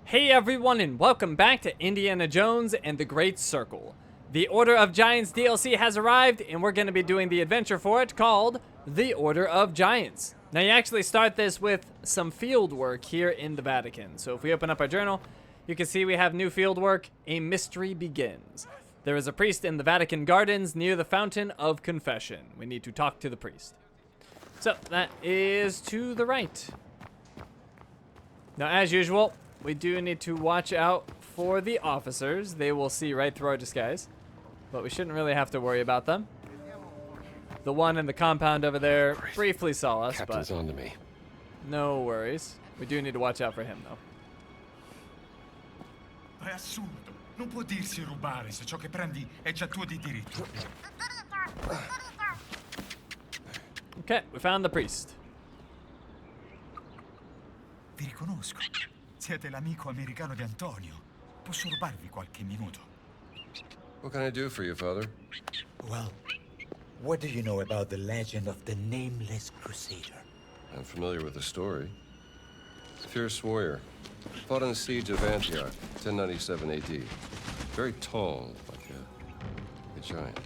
Hey everyone, and welcome back to Indiana Jones and the Great Circle. The Order of Giants DLC has arrived, and we're going to be doing the adventure for it called The Order of Giants. Now, you actually start this with some field work here in the Vatican. So if we open up our journal, you can see we have new field work. A mystery begins. There is a priest in the Vatican gardens near the Fountain of Confession. We need to talk to the priest. So that is to the right. Now, as usual, we do need to watch out for the officers. They will see right through our disguise, but we shouldn't really have to worry about them. The one in the compound over there briefly saw us, Captain's but on to me. no worries. We do need to watch out for him, though. È assurdo. Non può dirsi rubare se ciò che prendi è già tuo di diritto. Okay, we found the priest. Vi riconosco. Siete l'amico americano di Antonio. Posso rubarvi qualche minuto? What can I do for you, Father? Well, what do you know about the legend of the Nameless Crusader? I'm familiar with the story. Fierce warrior. Fought in the siege of Antioch, 1097 AD. Very tall, like a giant.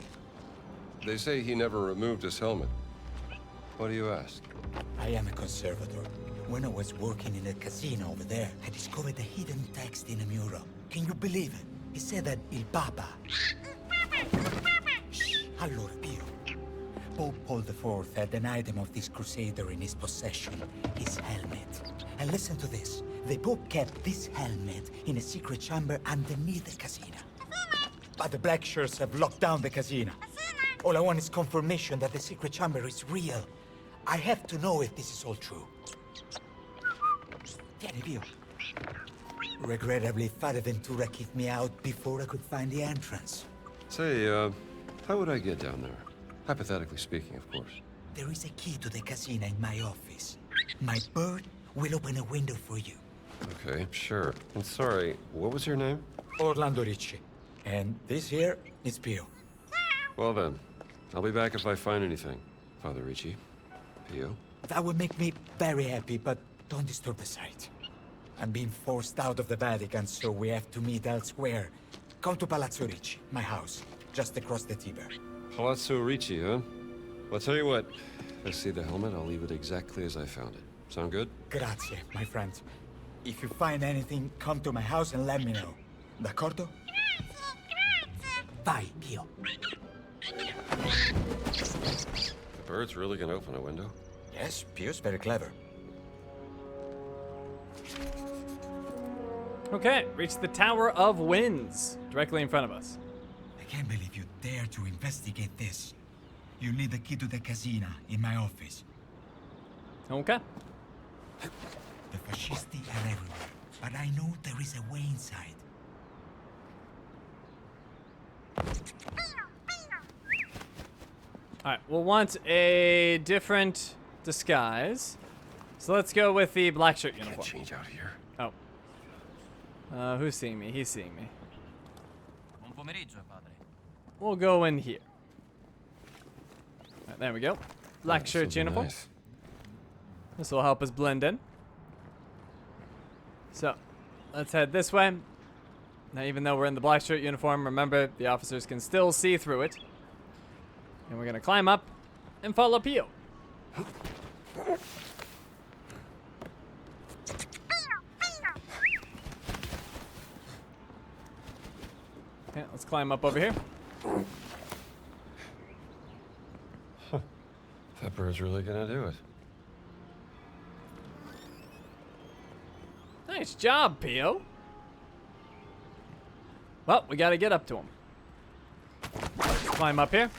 They say he never removed his helmet. Why do you ask? I am a conservator. When I was working in a casino over there, I discovered a hidden text in a mural. Can you believe it? It said that Il Papa... Shh, allora, Pio. Pope Paul IV had an item of this crusader in his possession, his helmet. And listen to this. The Pope kept this helmet in a secret chamber underneath the casino. But the black shirts have locked down the casino. All I want is confirmation that the secret chamber is real. I have to know if this is all true. Vieni, Pio. Regrettably, Father Ventura kicked me out before I could find the entrance. Say, how would I get down there? Hypothetically speaking, of course. There is a key to the casino in my office. My bird will open a window for you. Okay, sure. I'm sorry, what was your name? Orlando Ricci. And this here is Pio. Well then, I'll be back if I find anything. Father Ricci. Pio. That would make me very happy, but don't disturb the sight. I'm being forced out of the Vatican, so we have to meet elsewhere. Come to Palazzo Ricci, my house, just across the Tiber. Palazzo Ricci, huh? Well, I'll tell you what. If I see the helmet, I'll leave it exactly as I found it. Sound good? Grazie, my friend. If you find anything, come to my house and let me know. D'accordo? Vai, Pio. The bird's really gonna open a window? Yes, Pio's very clever. Okay, reach the Tower of Winds, directly in front of us. I can't believe you dare to investigate this. You'll need the key to the casino in my office. Okay. The fascisti are everywhere, but I know there is a way inside. Alright, we'll want a different disguise. So let's go with the black shirt Can't uniform. change out here. Oh. Who's seeing me? He's seeing me. Buon pomeriggio, padre. We'll go in here. Alright, there we go. Black This shirt will be uniform. nice. This will help us blend in. So, let's head this way. Now, even though we're in the black shirt uniform, remember, the officers can still see through it. And we're going to climb up and follow Pio. Okay, let's climb up over here. That bird's really gonna do it. Nice job, Pio. Well, we got to get up to him. Let's climb up here.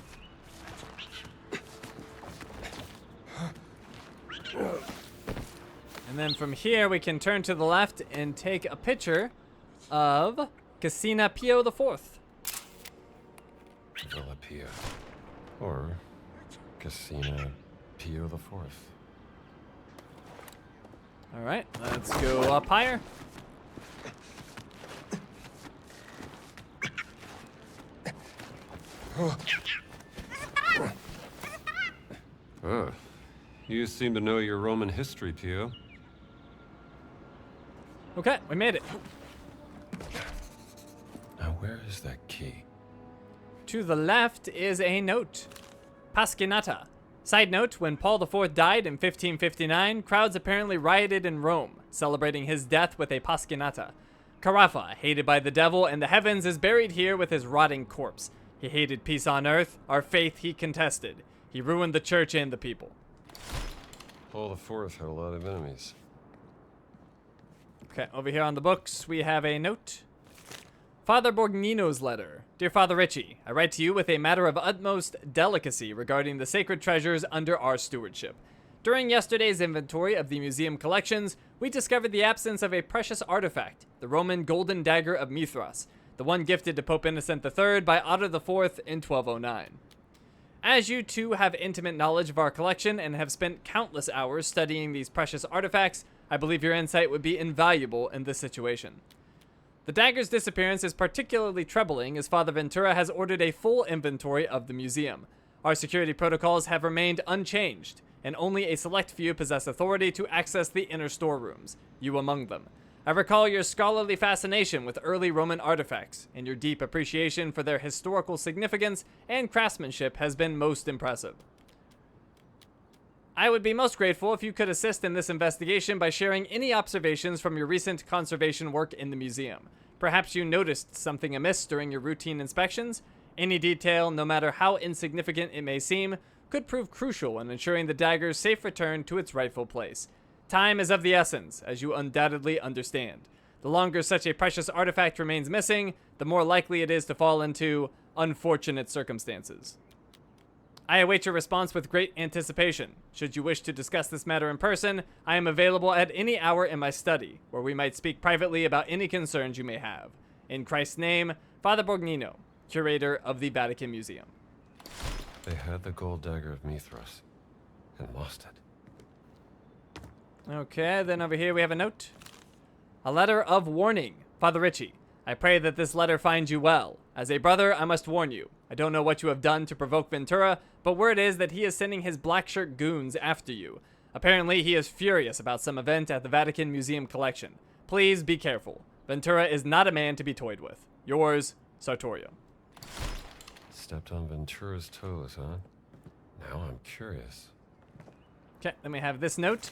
And then from here, we can turn to the left and take a picture of Casina Pio IV. Villa Pio. Or Casina Pio the Fourth. All right, let's go up higher. Oh, you seem to know your Roman history, Pio. Okay, we made it. Now, where is that key? To the left is a note. Pasquinata. Side note, when Paul IV died in 1559, crowds apparently rioted in Rome, celebrating his death with a pasquinata. Carafa, hated by the devil and the heavens, is buried here with his rotting corpse. He hated peace on earth, our faith he contested. He ruined the church and the people. Paul IV had a lot of enemies. Okay, over here on the books, we have a note. Father Borgnino's letter. Dear Father Ritchie, I write to you with a matter of utmost delicacy regarding the sacred treasures under our stewardship. During yesterday's inventory of the museum collections, we discovered the absence of a precious artifact, the Roman golden dagger of Mithras, the one gifted to Pope Innocent III by Otto IV in 1209. As you two have intimate knowledge of our collection and have spent countless hours studying these precious artifacts, I believe your insight would be invaluable in this situation. The dagger's disappearance is particularly troubling as Father Ventura has ordered a full inventory of the museum. Our security protocols have remained unchanged, and only a select few possess authority to access the inner storerooms, you among them. I recall your scholarly fascination with early Roman artifacts, and your deep appreciation for their historical significance and craftsmanship has been most impressive. I would be most grateful if you could assist in this investigation by sharing any observations from your recent conservation work in the museum. Perhaps you noticed something amiss during your routine inspections. Any detail, no matter how insignificant it may seem, could prove crucial in ensuring the dagger's safe return to its rightful place. Time is of the essence, as you undoubtedly understand. The longer such a precious artifact remains missing, the more likely it is to fall into unfortunate circumstances. I await your response with great anticipation. Should you wish to discuss this matter in person, I am available at any hour in my study, where we might speak privately about any concerns you may have. In Christ's name, Father Borgnino, curator of the Vatican Museum. They had the gold dagger of Mithras and lost it. Okay, then over here we have a note. A letter of warning. Father Ritchie, I pray that this letter finds you well. As a brother, I must warn you. I don't know what you have done to provoke Ventura, but word is that he is sending his black shirt goons after you. Apparently, he is furious about some event at the Vatican Museum collection. Please be careful. Ventura is not a man to be toyed with. Yours, Sartorio. Stepped on Ventura's toes, huh? Now I'm curious. Okay, then we have this note.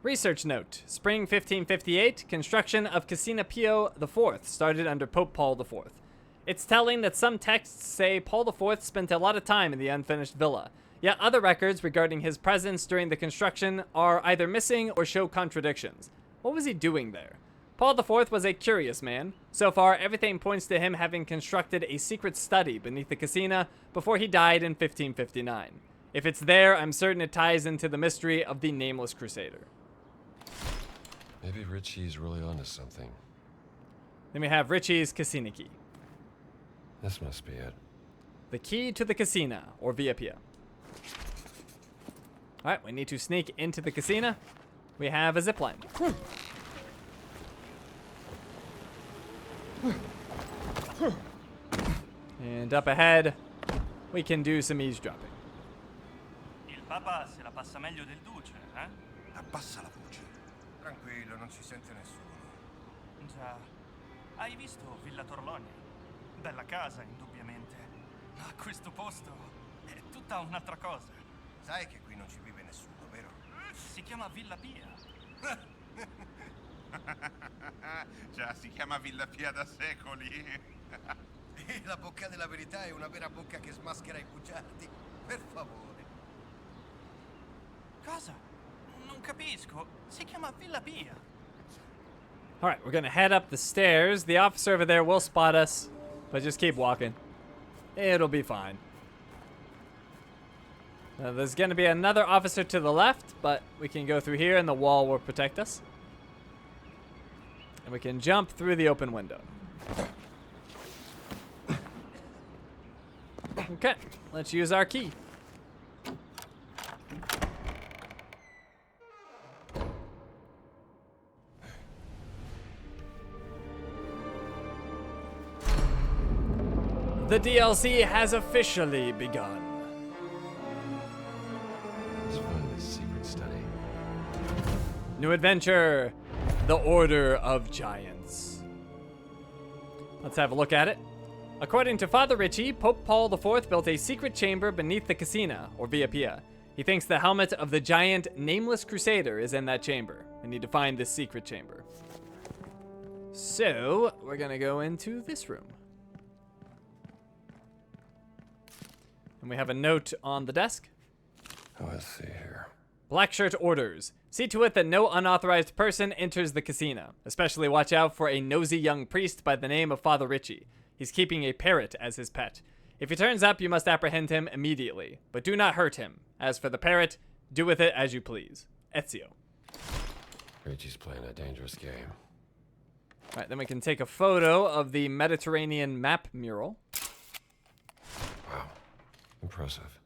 Research note. Spring 1558, construction of Casina Pio IV started under Pope Paul IV. It's telling that some texts say Paul IV spent a lot of time in the unfinished villa, yet other records regarding his presence during the construction are either missing or show contradictions. What was he doing there? Paul IV was a curious man. So far, everything points to him having constructed a secret study beneath the Casina before he died in 1559. If it's there, I'm certain it ties into the mystery of the Nameless Crusader. Maybe Ritchie's really onto something. Then we have Ritchie's Casina key. This must be it. The key to the Casina, or Via Pia. Alright, we need to sneak into the Casina. We have a zipline. And up ahead, we can do some eavesdropping. Il Papa se la passa meglio del Duce, eh? Abbassa la voce. Tranquillo, non ci sente nessuno. Già. Hai visto Villa Torlonia? Bella casa, indubbiamente. Ma questo posto è tutta un'altra cosa. Sai che qui non ci vive nessuno, vero? Si chiama Villa Pia. Già, si chiama Villa Pia da secoli. E la bocca della verità è una vera bocca che smaschera i bugiardi. Per favore. Cosa? Non capisco. Si chiama Villa Pia. All right, we're gonna head up the stairs. The officer over there will spot us, but just keep walking. It'll be fine. Now, there's gonna be another officer to the left, but we can go through here and the wall will protect us. And we can jump through the open window. Okay, let's use our key. The DLC has officially begun. Let's find this secret study. New adventure. the Order of Giants. Let's have a look at it. According to Father Ritchie, Pope Paul IV built a secret chamber beneath the Casina, or Via Pia. He thinks the helmet of the giant Nameless Crusader is in that chamber. We need to find this secret chamber. So, we're gonna go into this room. And we have a note on the desk. Let's see here. Blackshirt orders. See to it that no unauthorized person enters the casino. Especially watch out for a nosy young priest by the name of Father Ritchie. He's keeping a parrot as his pet. If he turns up, you must apprehend him immediately. But do not hurt him. As for the parrot, do with it as you please. Ezio. Ritchie's playing a dangerous game. Alright, then we can take a photo of the Mediterranean map mural. Wow. Impressive.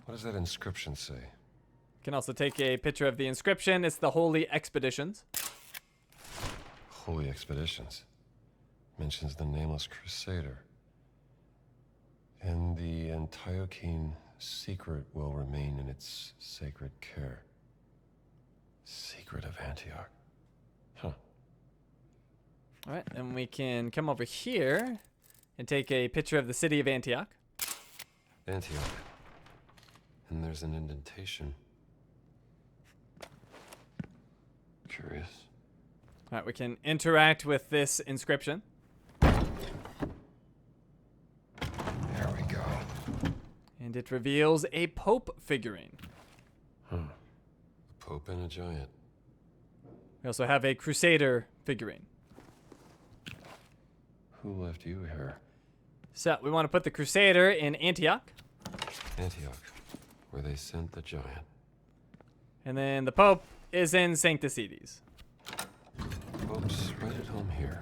What does that inscription say? Can also take a picture of the inscription. It's the Holy Expeditions. Holy Expeditions. Mentions the Nameless Crusader. And the Antiochene secret will remain in its sacred care. Secret of Antioch. Huh. Alright, then we can come over here and take a picture of the city of Antioch. Antioch. And there's an indentation. Curious. Alright, we can interact with this inscription. There we go. And it reveals a Pope figurine. Huh. A Pope and a giant. We also have a Crusader figurine. Who left you here? So we want to put the Crusader in Antioch. Antioch, where they sent the giant. And then the Pope is in Sanctus Edis. Pope's right at home here.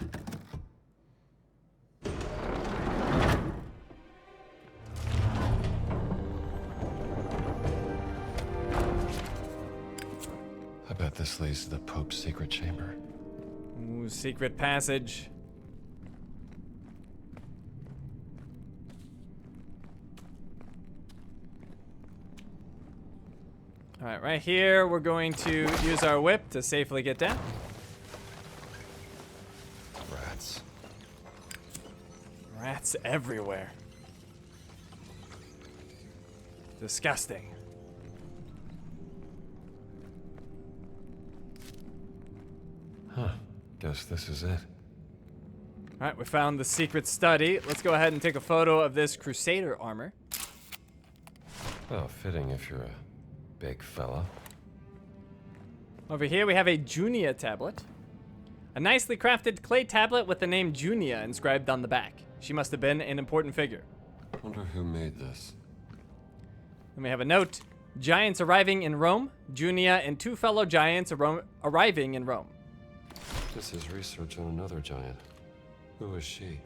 I bet this leads to the Pope's secret chamber. Ooh, secret passage. Alright, right here, we're going to use our whip to safely get down. Rats. Rats everywhere. Disgusting. Huh. Guess this is it. Alright, we found the secret study. Let's go ahead and take a photo of this Crusader armor. Well, fitting if you're a big fella. Over here we have a Junia tablet. A nicely crafted clay tablet with the name Junia inscribed on the back. She must have been an important figure. Wonder who made this. Then we have a note. Giants arriving in Rome. Junia and two fellow giants arriving in Rome. This is research on another giant. Who is she?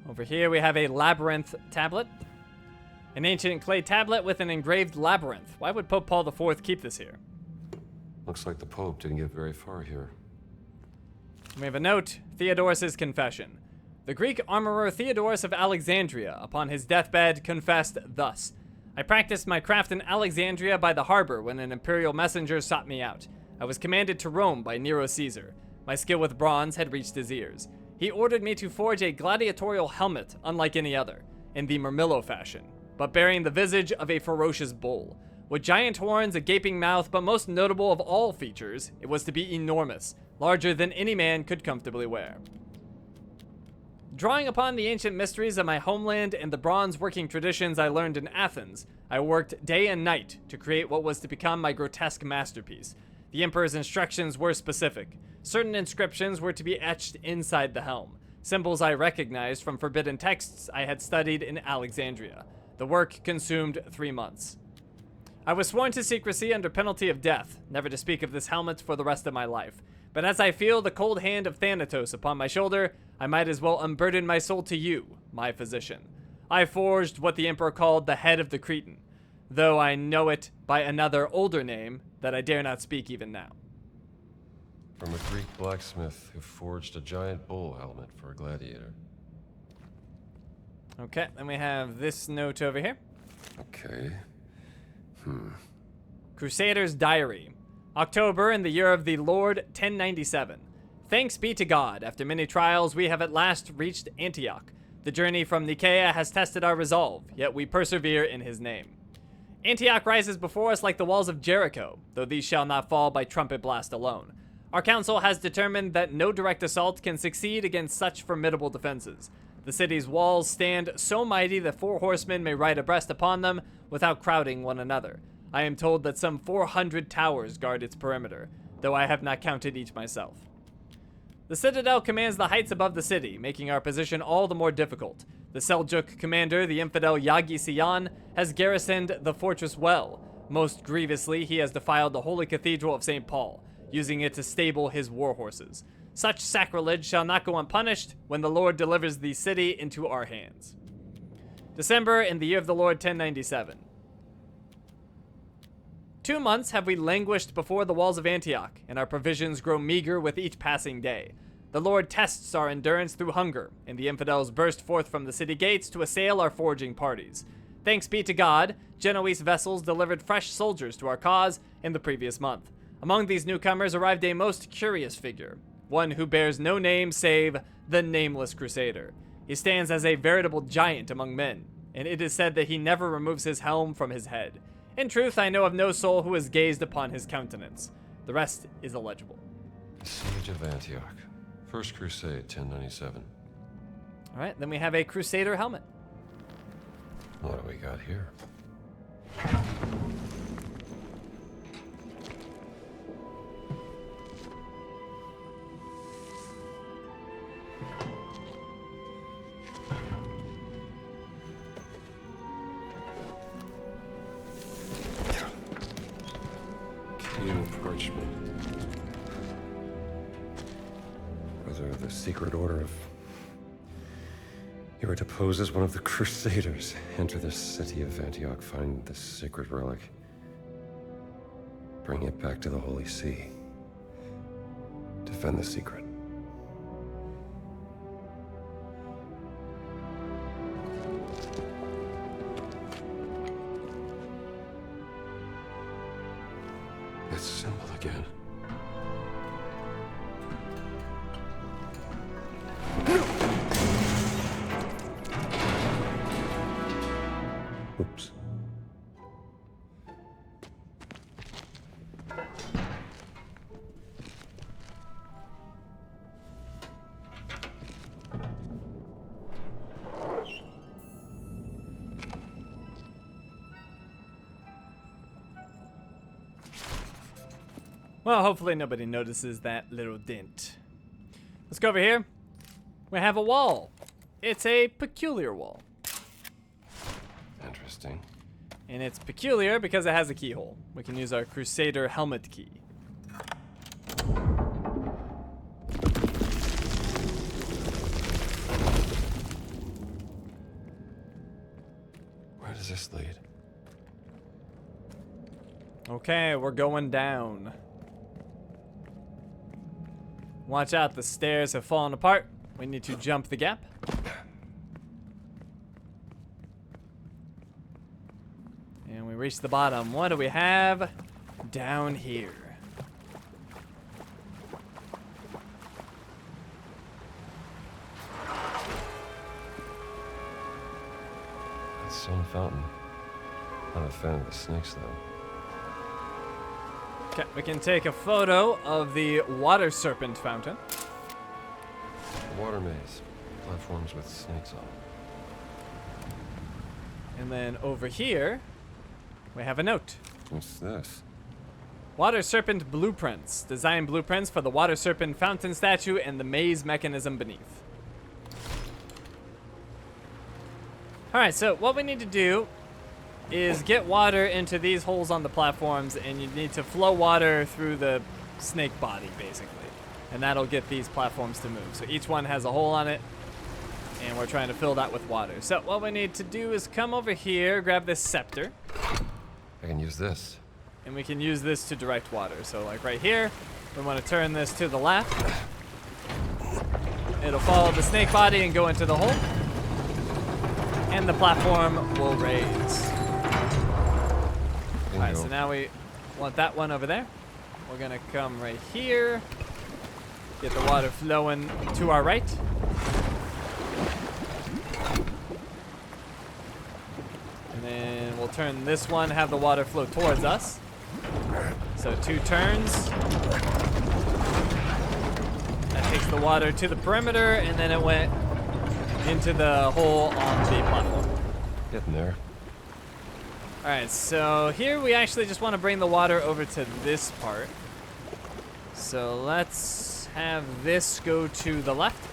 Over here we have a labyrinth tablet. An ancient clay tablet with an engraved labyrinth. Why would Pope Paul IV keep this here? Looks like the Pope didn't get very far here. We have a note. Theodorus' confession. The Greek armorer Theodorus of Alexandria, upon his deathbed, confessed thus. I practiced my craft in Alexandria by the harbor when an imperial messenger sought me out. I was commanded to Rome by Nero Caesar. My skill with bronze had reached his ears. He ordered me to forge a gladiatorial helmet unlike any other, in the Murmillo fashion, but bearing the visage of a ferocious bull. With giant horns, a gaping mouth, but most notable of all features, it was to be enormous, larger than any man could comfortably wear. Drawing upon the ancient mysteries of my homeland and the bronze working traditions I learned in Athens, I worked day and night to create what was to become my grotesque masterpiece. The Emperor's instructions were specific. Certain inscriptions were to be etched inside the helm, symbols I recognized from forbidden texts I had studied in Alexandria. The work consumed 3 months. I was sworn to secrecy under penalty of death, never to speak of this helmet for the rest of my life. But as I feel the cold hand of Thanatos upon my shoulder, I might as well unburden my soul to you, my physician. I forged what the Emperor called the head of the Cretan, though I know it by another older name that I dare not speak even now. From a Greek blacksmith who forged a giant bull helmet for a gladiator. Okay, then we have this note over here. Okay. Crusader's Diary. October in the year of the Lord 1097. Thanks be to God, after many trials we have at last reached Antioch. The journey from Nicaea has tested our resolve, yet we persevere in his name. Antioch rises before us like the walls of Jericho, though these shall not fall by trumpet blast alone. Our council has determined that no direct assault can succeed against such formidable defenses. The city's walls stand so mighty that 4 horsemen may ride abreast upon them without crowding one another. I am told that some 400 towers guard its perimeter, though I have not counted each myself. The citadel commands the heights above the city, making our position all the more difficult. The Seljuk commander, the infidel Yagi Siyan, has garrisoned the fortress well. Most grievously, he has defiled the holy cathedral of St. Paul, using it to stable his war horses. Such sacrilege shall not go unpunished when the Lord delivers the city into our hands. December in the year of the Lord 1097. 2 months have we languished before the walls of Antioch, and our provisions grow meager with each passing day. The Lord tests our endurance through hunger, and the infidels burst forth from the city gates to assail our foraging parties. Thanks be to God, Genoese vessels delivered fresh soldiers to our cause in the previous month. Among these newcomers arrived a most curious figure, one who bears no name save the Nameless Crusader. He stands as a veritable giant among men, and it is said that he never removes his helm from his head. In truth, I know of no soul who has gazed upon his countenance. The rest is illegible. Siege of Antioch. First Crusade, 1097. All right, then we have a Crusader helmet. What do we got here? Parchment. Whether the secret order of... You are deposed as one of the Crusaders. Enter the city of Antioch, find the sacred relic. Bring it back to the Holy See. Defend the secret. It's simple again. Oops. Well, hopefully nobody notices that little dent. Let's go over here. We have a wall. It's a peculiar wall. Interesting. And it's peculiar because it has a keyhole. We can use our Crusader helmet key. Where does this lead? Okay, we're going down. Watch out, the stairs have fallen apart. We need to jump the gap. And we reach the bottom. What do we have down here? That stone fountain. Not a fan of the snakes, though. Okay, we can take a photo of the water serpent fountain. A water maze. Platforms with snakes on. And then over here, we have a note. What's this? Water serpent blueprints. Design blueprints for the water serpent fountain statue and the maze mechanism beneath. Alright, so what we need to do is get water into these holes on the platforms, and you need to flow water through the snake body, basically. And that'll get these platforms to move. So each one has a hole on it, and we're trying to fill that with water. So what we need to do is come over here, grab this scepter, I can use this. and we can use this to direct water. So like right here, we want to turn this to the left. It'll follow the snake body and go into the hole, and the platform will raise. Alright, so now we want that one over there. we're gonna come right here. Get the water flowing to our right. And then we'll turn this one, have the water flow towards us. So 2 turns. That takes the water to the perimeter, and then it went into the hole on the platform. Getting there. All right, so here we actually just want to bring the water over to this part. So let's have this go to the left.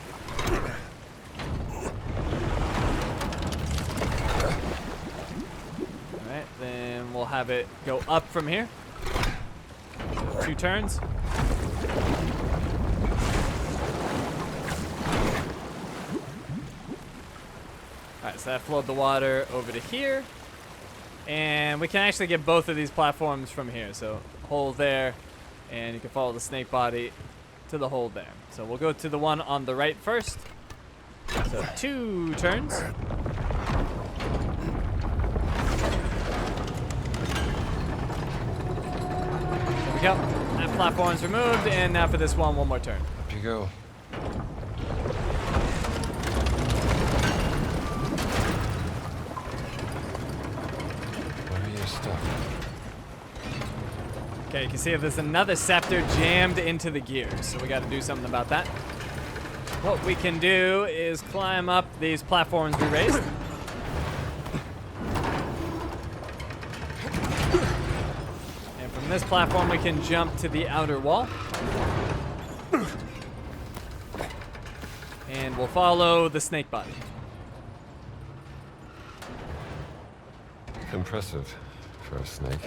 All right, then we'll have it go up from here. So 2 turns. All right, so that flowed the water over to here. And we can actually get both of these platforms from here. So hole there, and you can follow the snake body to the hole there. So we'll go to the one on the right first. So 2 turns. There we go. That platform's removed, and now for this one more turn. Up you go. Okay, you can see if there's another scepter jammed into the gears, so we got to do something about that. What we can do is climb up these platforms we raised. And from this platform, we can jump to the outer wall. And we'll follow the snake body. Impressive for a snake.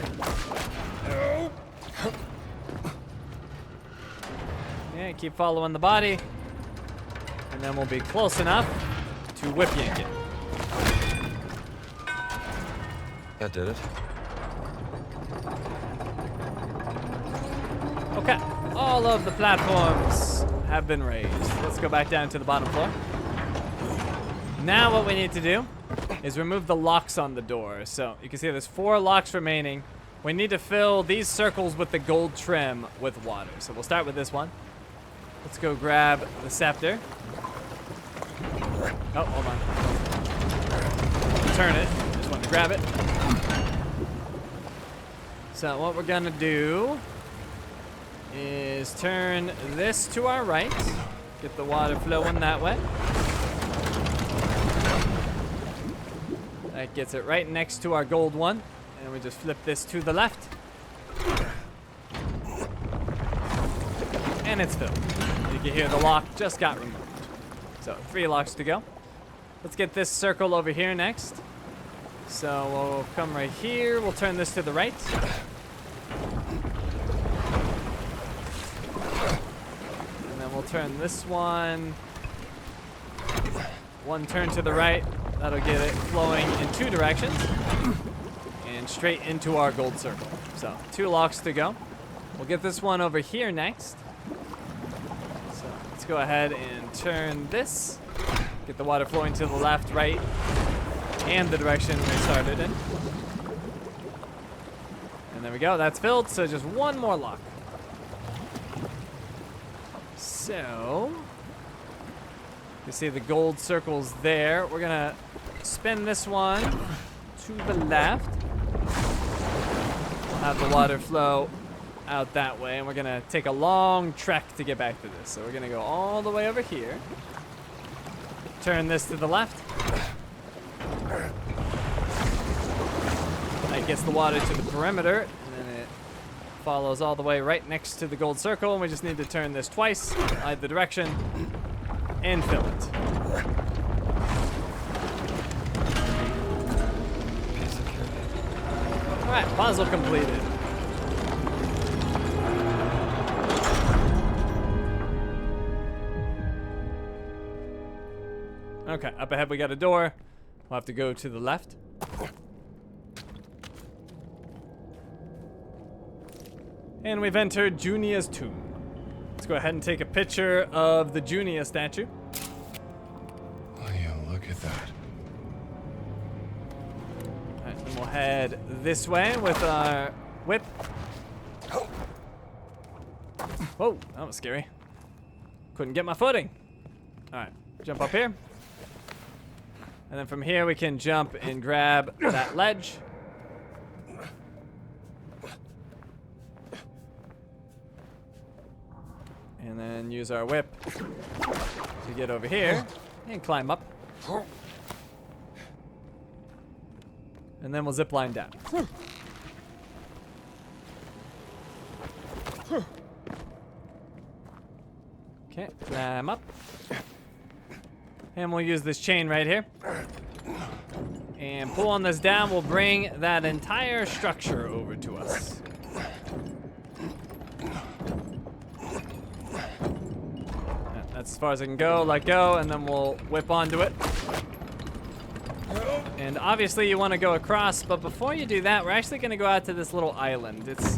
Yeah, keep following the body. And then we'll be close enough to whip yank it. That did it. Okay, all of the platforms have been raised. Let's go back down to the bottom floor. Now what we need to do is remove the locks on the door. So you can see there's 4 locks remaining. We need to fill these circles with the gold trim with water. So we'll start with this one. Let's go grab the scepter. Oh, hold on. Turn it. Just want to grab it. So what we're gonna do is turn this to our right. Get the water flowing that way. That gets it right next to our gold one. And we just flip this to the left. And it's filled. You can hear the lock just got removed. So 3 locks to go. Let's get this circle over here next. So we'll come right here. We'll turn this to the right. And then we'll turn this one. 1 turn to the right. That'll get it flowing in 2 directions. And straight into our gold circle. So 2 locks to go. We'll get this one over here next. So let's go ahead and turn this. Get the water flowing to the left, right, and the direction we started in. And there we go, that's filled, so just 1 more lock. So, you see the gold circles there. We're gonna spin this one to the left. We'll have the water flow out that way, and we're gonna take a long trek to get back to this. So we're gonna go all the way over here. Turn this to the left. That gets the water to the perimeter, and then it follows all the way right next to the gold circle, and we just need to turn this twice, either direction, and fill it. Alright, puzzle completed. Okay, up ahead we got a door. We'll have to go to the left. And we've entered Junia's tomb. Let's go ahead and take a picture of the Junia statue. Oh yeah, look at that. Alright, then we'll head this way with our whip. Whoa, that was scary. Couldn't get my footing. All right, jump up here. And then from here we can jump and grab that ledge. And then use our whip to get over here and climb up. And then we'll zip line down. Okay, climb up. And we'll use this chain right here. And pulling this down will bring that entire structure over to us. That's as far as I can go. Let go, and then we'll whip onto it. And obviously you want to go across, but before you do that, we're actually going to go out to this little island. It's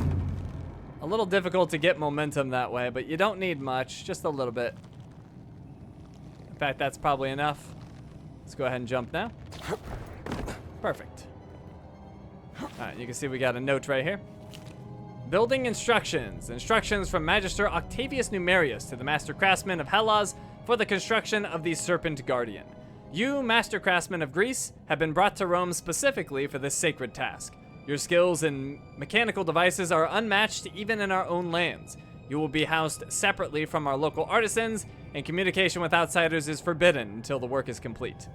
a little difficult to get momentum that way, but you don't need much, just a little bit. In fact, that's probably enough. Let's go ahead and jump now. Perfect. All right, you can see we got a note right here. Building instructions. Instructions from Magister Octavius Numerius to the Master Craftsman of Hellas for the construction of the Serpent Guardian. You, Master Craftsman of Greece, have been brought to Rome specifically for this sacred task. Your skills in mechanical devices are unmatched even in our own lands. You will be housed separately from our local artisans, and communication with outsiders is forbidden until the work is complete.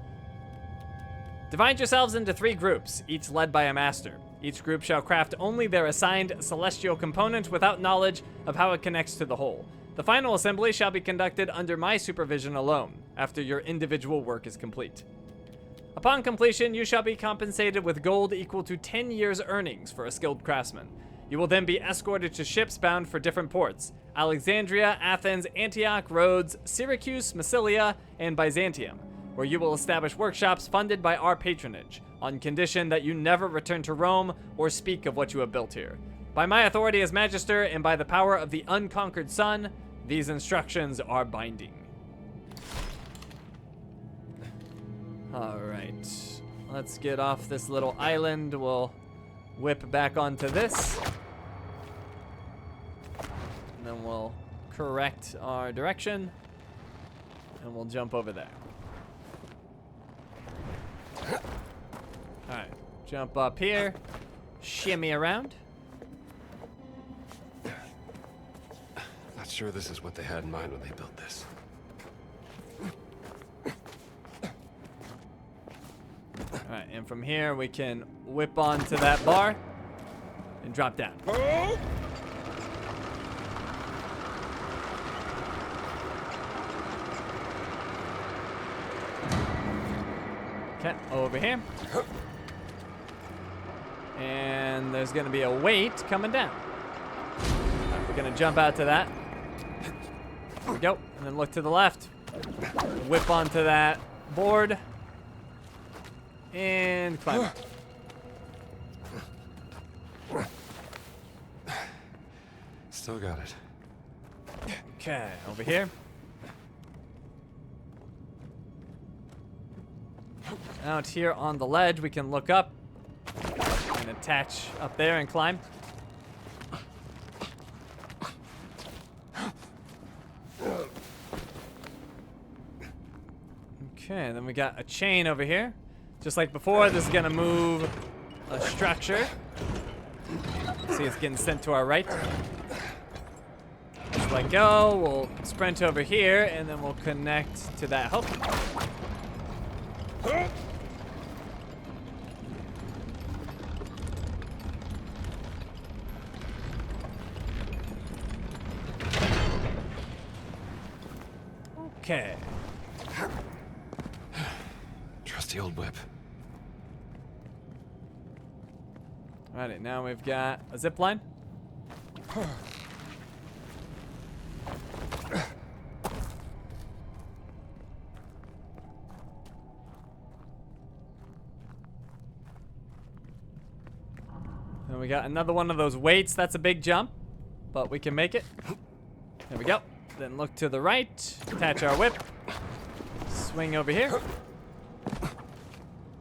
Divide yourselves into 3 groups, each led by a master. Each group shall craft only their assigned celestial component without knowledge of how it connects to the whole. The final assembly shall be conducted under my supervision alone, after your individual work is complete. Upon completion, you shall be compensated with gold equal to 10 years' earnings for a skilled craftsman. You will then be escorted to ships bound for different ports: Alexandria, Athens, Antioch, Rhodes, Syracuse, Massilia, and Byzantium, where you will establish workshops funded by our patronage, on condition that you never return to Rome or speak of what you have built here. By my authority as Magister and by the power of the unconquered sun, these instructions are binding. All right, let's get off this little island. We'll whip back onto this. And then we'll correct our direction. And we'll jump over there. All right, jump up here. Shimmy around. Not sure this is what they had in mind when they built this. All right, and from here we can whip onto that bar and drop down. Okay, over here. And there's gonna be a weight coming down. All right, we're gonna jump out to that. There we go, and then look to the left. Whip onto that board. And climb up. Still got it. Okay, over here. Out here on the ledge, we can look up and attach up there and climb. Okay, then we got a chain over here. Just like before, this is gonna move a structure. See, it's getting sent to our right. Just let go, we'll sprint over here, and then we'll connect to that hook. Okay. Trusty old whip. Alrighty, now we've got a zip line. And we got another one of those weights. That's a big jump, but we can make it. There we go. Then look to the right, attach our whip, swing over here.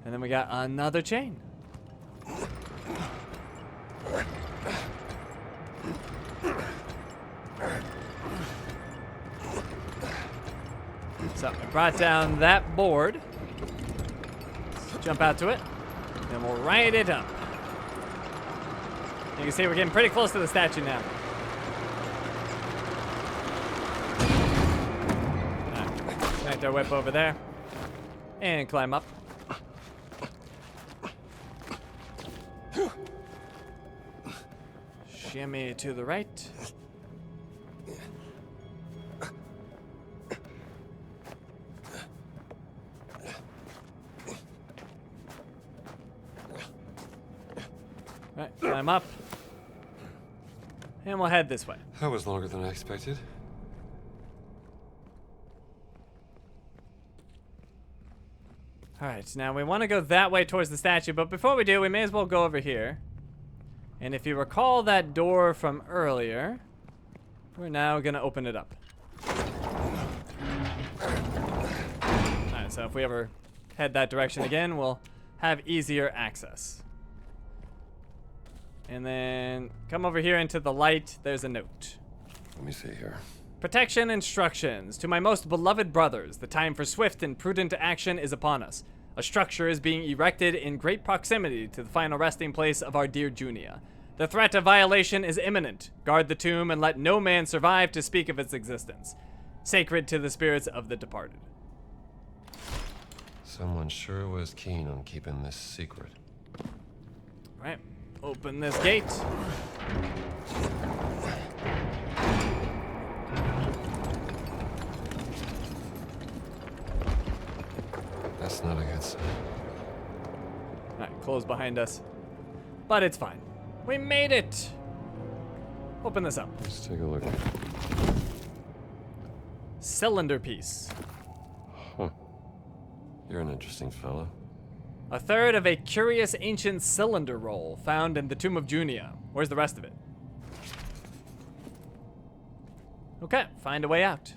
And then we got another chain. So I brought down that board. Let's jump out to it. And we'll right it up. You can see we're getting pretty close to the statue now. Alright, connect our whip over there. And climb up. Shimmy to the right. Right, climb up. And we'll head this way. That was longer than I expected. Alright, now we want to go that way towards the statue, but before we do, we may as well go over here. And if you recall that door from earlier, we're now going to open it up. Alright, so if we ever head that direction again, we'll have easier access. And then come over here into the light. There's a note. Let me see here. Protection instructions. To my most beloved brothers, the time for swift and prudent action is upon us. A structure is being erected in great proximity to the final resting place of our dear Junia. The threat of violation is imminent. Guard the tomb and let no man survive to speak of its existence. Sacred to the spirits of the departed. Someone sure was keen on keeping this secret. Right. Open this gate. That's not a good sign. Alright, close behind us. But it's fine. We made it! Open this up. Let's take a look. Cylinder piece. Huh. You're an interesting fellow. A third of a curious ancient cylinder roll found in the tomb of Junia. Where's the rest of it? Okay, find a way out.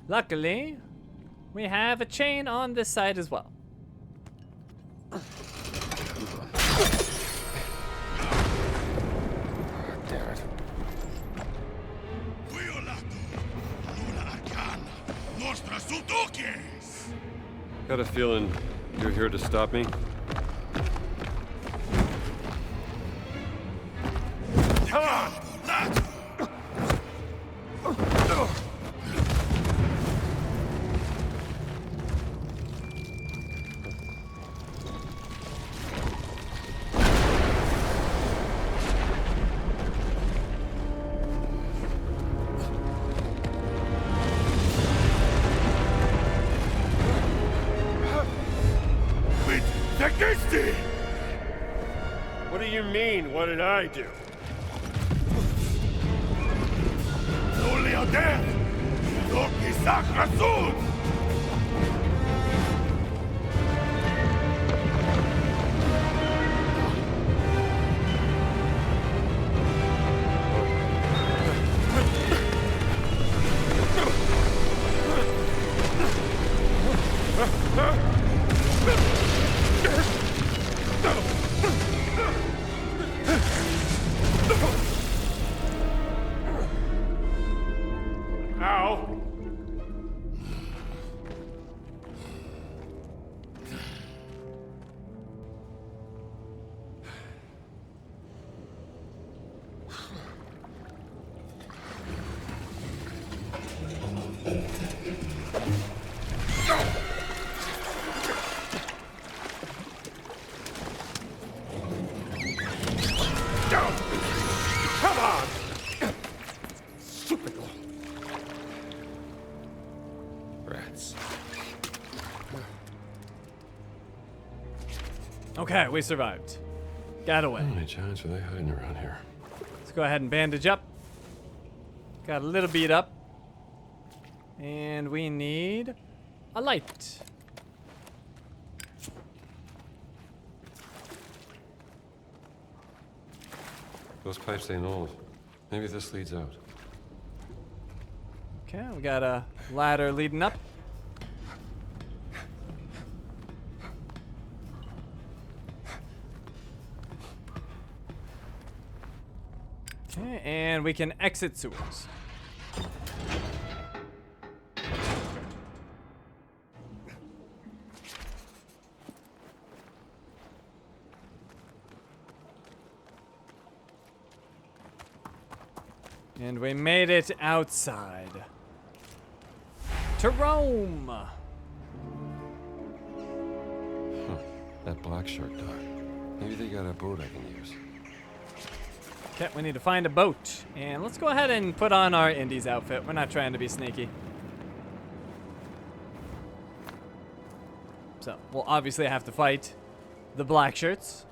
Luckily, we have a chain on this side as well. Damn it. Got a feeling you're here to stop me? What do you mean, what did I do? Only a death! Loki Sakrazun! Ow! Come on! Stupid one. Rats. Okay, we survived. Got away. How many giants are they hiding around here? Let's go ahead and bandage up. Got a little beat up. And we need a light. Those pipes ain't old. Maybe this leads out. Okay, we got a ladder leading up. Okay, and we can exit sewers. And we made it outside. To Rome! That black shirt dock. Maybe they got a boat I can use. Okay, we need to find a boat. And let's go ahead and put on our Indies outfit. We're not trying to be sneaky. So, we'll obviously have to fight the black shirts.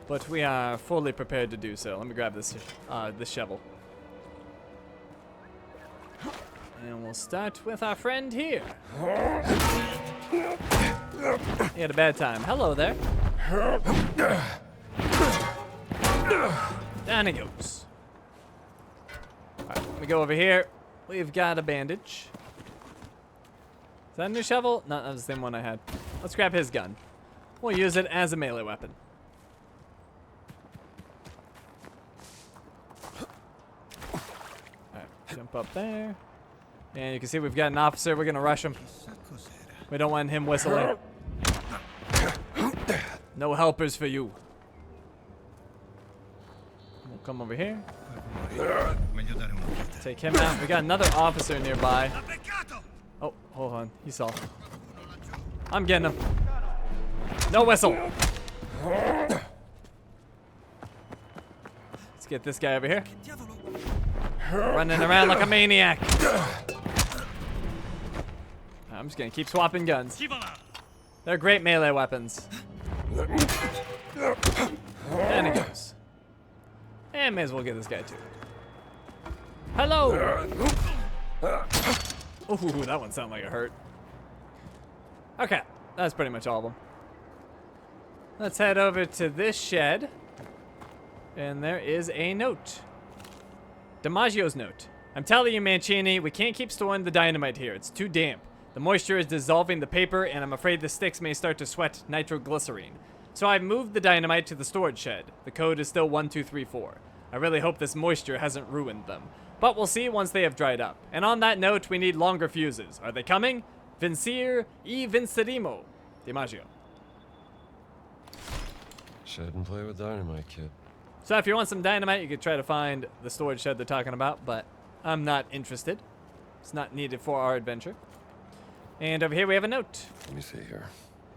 But we are fully prepared to do so. Let me grab this shovel. And we'll start with our friend here. He had a bad time. Hello there. Down he goes. Alright, we go over here. We've got a bandage. Is that a new shovel? No, that was the same one I had. Let's grab his gun. We'll use it as a melee weapon. Alright, jump up there. And you can see we've got an officer. We're going to rush him. We don't want him whistling. No helpers for you. We'll come over here. Take him out. We got another officer nearby. Oh, hold on. He saw. I'm getting him. No whistle. Let's get this guy over here. Running around like a maniac. I'm just gonna keep swapping guns. They're great melee weapons. And he goes. And may as well get this guy too. Hello! Ooh, that one sounded like it hurt. Okay, that's pretty much all of them. Let's head over to this shed. And there is a note. DiMaggio's note. I'm telling you, Mancini, we can't keep storing the dynamite here. It's too damp. The moisture is dissolving the paper, and I'm afraid the sticks may start to sweat nitroglycerine. So I've moved the dynamite to the storage shed. The code is still 1234. I really hope this moisture hasn't ruined them. But we'll see once they have dried up. And on that note, we need longer fuses. Are they coming? Vincere e vinceremo. DiMaggio. Shed and play with dynamite, kid. So if you want some dynamite, you could try to find the storage shed they're talking about, but I'm not interested. It's not needed for our adventure. And over here we have a note. Let me see here.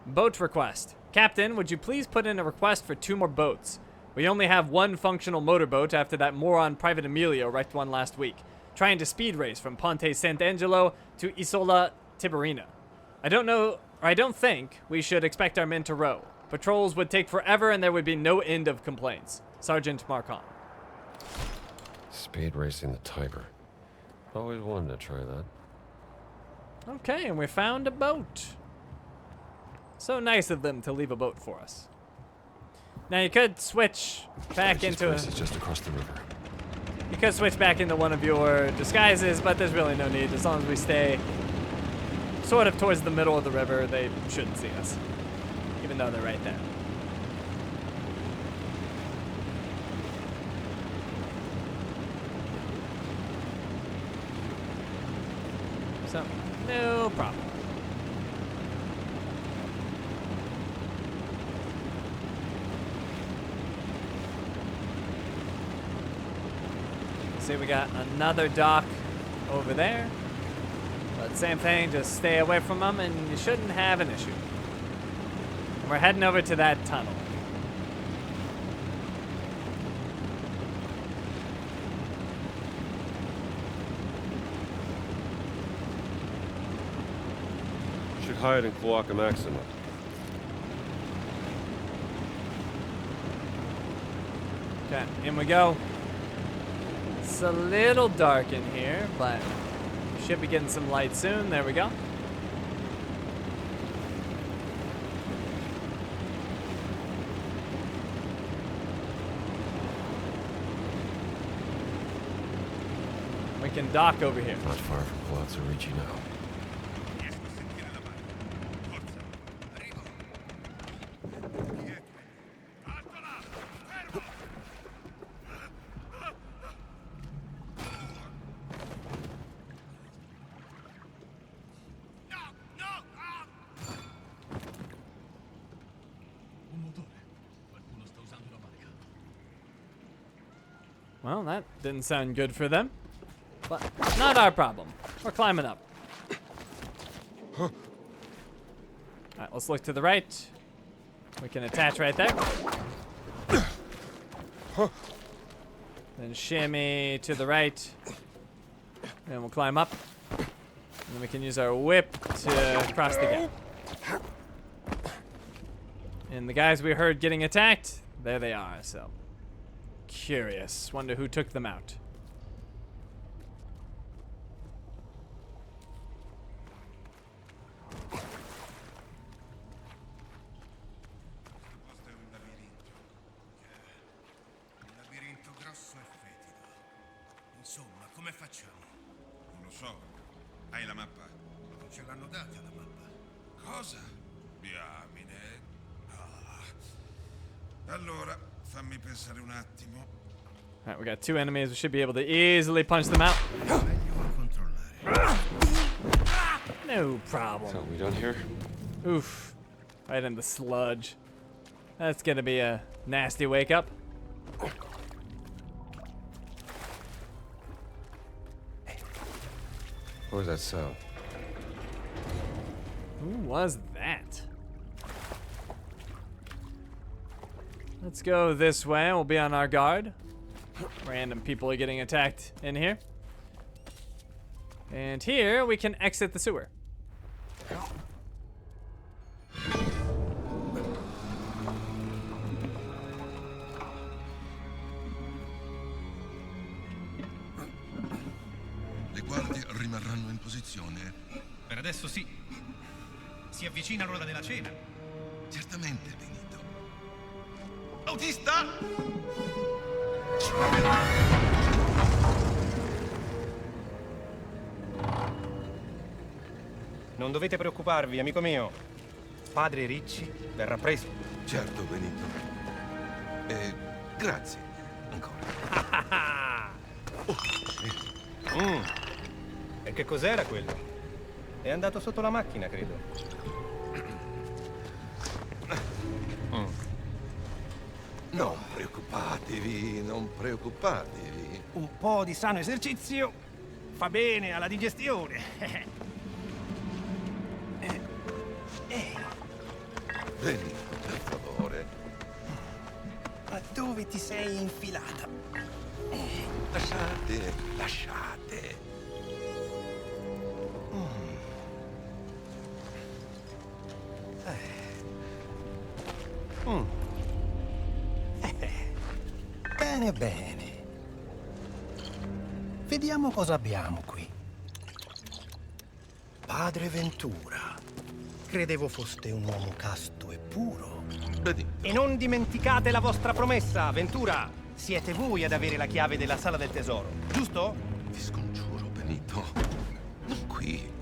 Boat request. Captain, would you please put in a request for 2 more boats? We only have 1 functional motorboat after that moron Private Emilio wrecked one last week, trying to speed race from Ponte Sant'Angelo to Isola Tiberina. I don't think we should expect our men to row. Patrols would take forever and there would be no end of complaints. Sergeant Marcon. Speed racing the Tiber. Always wanted to try that. Okay, and we found a boat. So nice of them to leave a boat for us. Now you could switch back into It's just across the river. You could switch back into one of your disguises, but there's really no need. As long as we stay sort of towards the middle of the river, they shouldn't see us, even though they're right there. So, no problem. See, we got another dock over there. But same thing, just stay away from them and you shouldn't have an issue. And we're heading over to that tunnel. Should hide in Cloaca Maxima. Okay, in we go. It's a little dark in here, but we should be getting some light soon. There we go. We can dock over here. Not far from Palazzo Ricci now. Well, that didn't sound good for them. But not our problem. We're climbing up. Alright, let's look to the right. We can attach right there. Then shimmy to the right. And we'll climb up. And then we can use our whip to cross the gap. And the guys we heard getting attacked, there they are, so. Curious. Wonder who took them out. Questo è un labirinto. Un labirinto grosso e fetido. Insomma, come facciamo? Non lo so. Hai la mappa? Non ce l'hanno data la mappa. Cosa? Diamine. Ah. Allora, fammi pensare un attimo. Alright, we got 2 enemies. We should be able to easily punch them out. Meglio controllare. No problem. So, we done here? Oof. Right in the sludge. That's gonna be a nasty wake up. What was that sound? Who was that? Let's go this way. We'll be on our guard. Random people are getting attacked in here. And here we can exit the sewer. Le guardie rimarranno in posizione? Per adesso sì. Si avvicina l'ora della cena. Certamente, Benito. Autista! Non dovete preoccuparvi, amico mio. Padre Ricci verrà presto. Certo, Benito. Grazie. Ancora. E che cos'era quello? È andato sotto la macchina, credo. Non preoccupatevi, non preoccupatevi. Un po' di sano esercizio fa bene alla digestione. Benito, per favore. Ma dove ti sei infilata? Lasciate, lasciate. Bene, bene. Vediamo cosa abbiamo qui. Padre Ventura. Credevo foste un uomo casto e puro. Benito. E non dimenticate la vostra promessa, Ventura. Siete voi ad avere la chiave della sala del tesoro, giusto? Vi scongiuro, Benito. Non qui.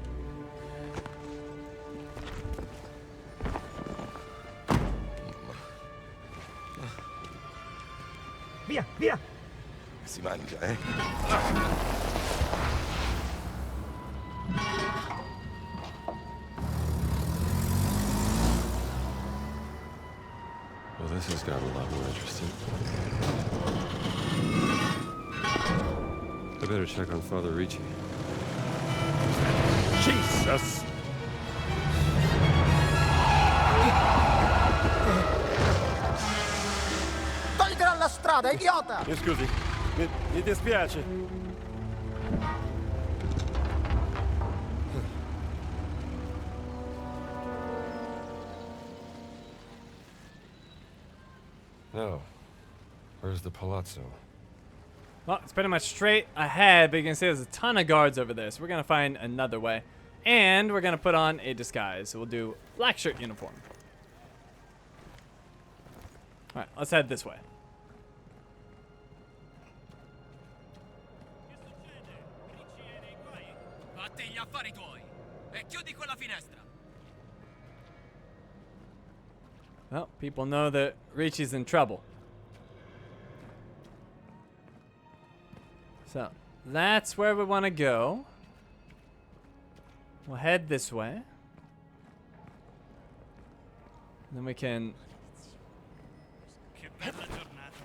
Via, via! Si mangia, eh? Well, this has gotten a lot more interesting. I better check on Father Ricci. Jesus! Togliti dalla strada, idiota! Mi scusi, mi dispiace. No. Where's the palazzo? Well, it's pretty much straight ahead, but you can see there's a ton of guards over there, so we're gonna find another way. And we're gonna put on a disguise. So we'll do black shirt uniform. Alright, let's head this way. Fatti gli affari tuoi e chiudi quella finestra. Well, people know that Ricci's in trouble. So, that's where we want to go. We'll head this way. Then we can... Che bella giornata.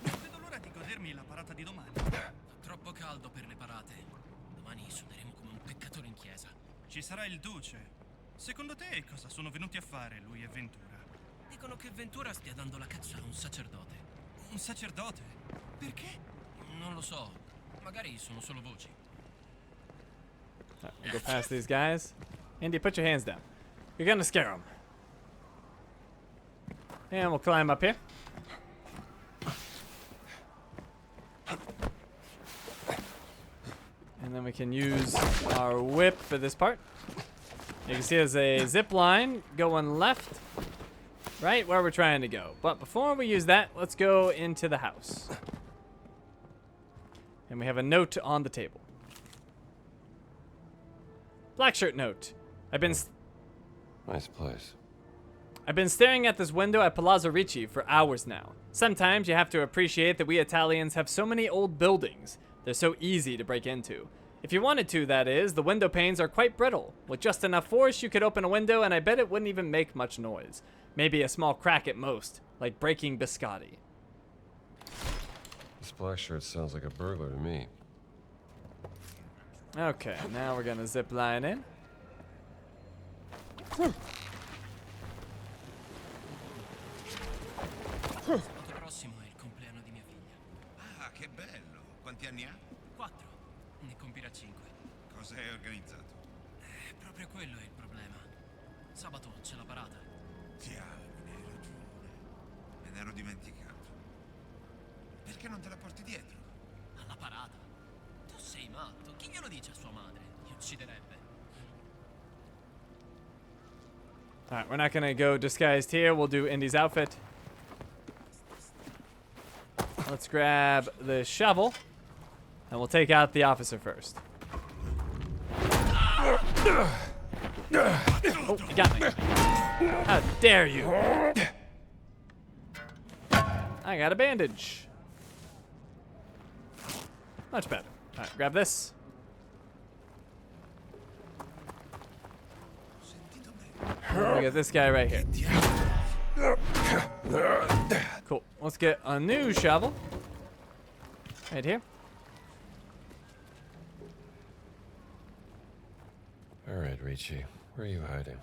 Non vedo l'ora di godermi la parata di domani. le parate. Domani suoneremo come un peccatore in chiesa. Ci sarà il duce. Secondo te cosa sono venuti a fare lui e Ventura? Dicono che Ventura stia dando la cazzo a un sacerdote. Un sacerdote? Perché? Non lo so. Magari sono solo voci. Alright, we'll go past these guys. Indy, put your hands down. You're gonna scare them. And we'll climb up here. And then we can use our whip for this part. You can see there's a zip line going left, right where we're trying to go. But before we use that, let's go into the house. And we have a note on the table. Black shirt note. Nice place. I've been staring at this window at Palazzo Ricci for hours now. Sometimes you have to appreciate that we Italians have so many old buildings. They're so easy to break into. If you wanted to, that is. The window panes are quite brittle. With just enough force, you could open a window and I bet it wouldn't even make much noise. Maybe a small crack at most, like breaking biscotti. This black shirt sounds like a burglar to me. Okay, now we're gonna zip line in. Sabato prossimo è il compleanno di mia figlia. Ah, che bello. Quanti anni ha? 4. Ne compirà 5. Cosa hai organizzato? Proprio quello è il problema. Sabato c'è la parata. Diamine, hai ragione. Me ne ero dimenticato. Perché non te la porti dietro? Alla parata? Tu sei matto. Chi glielo dice a sua madre? Mi ucciderebbe. Alright, we're not gonna go disguised here. We'll do Indy's outfit. Let's grab the shovel. And we'll take out the officer first. Oh, you got me. How dare you? I got a bandage. Much better. Alright, grab this. We got this guy right here. Cool. Let's get a new shovel. Right here. All right, Ricci. Where are you hiding?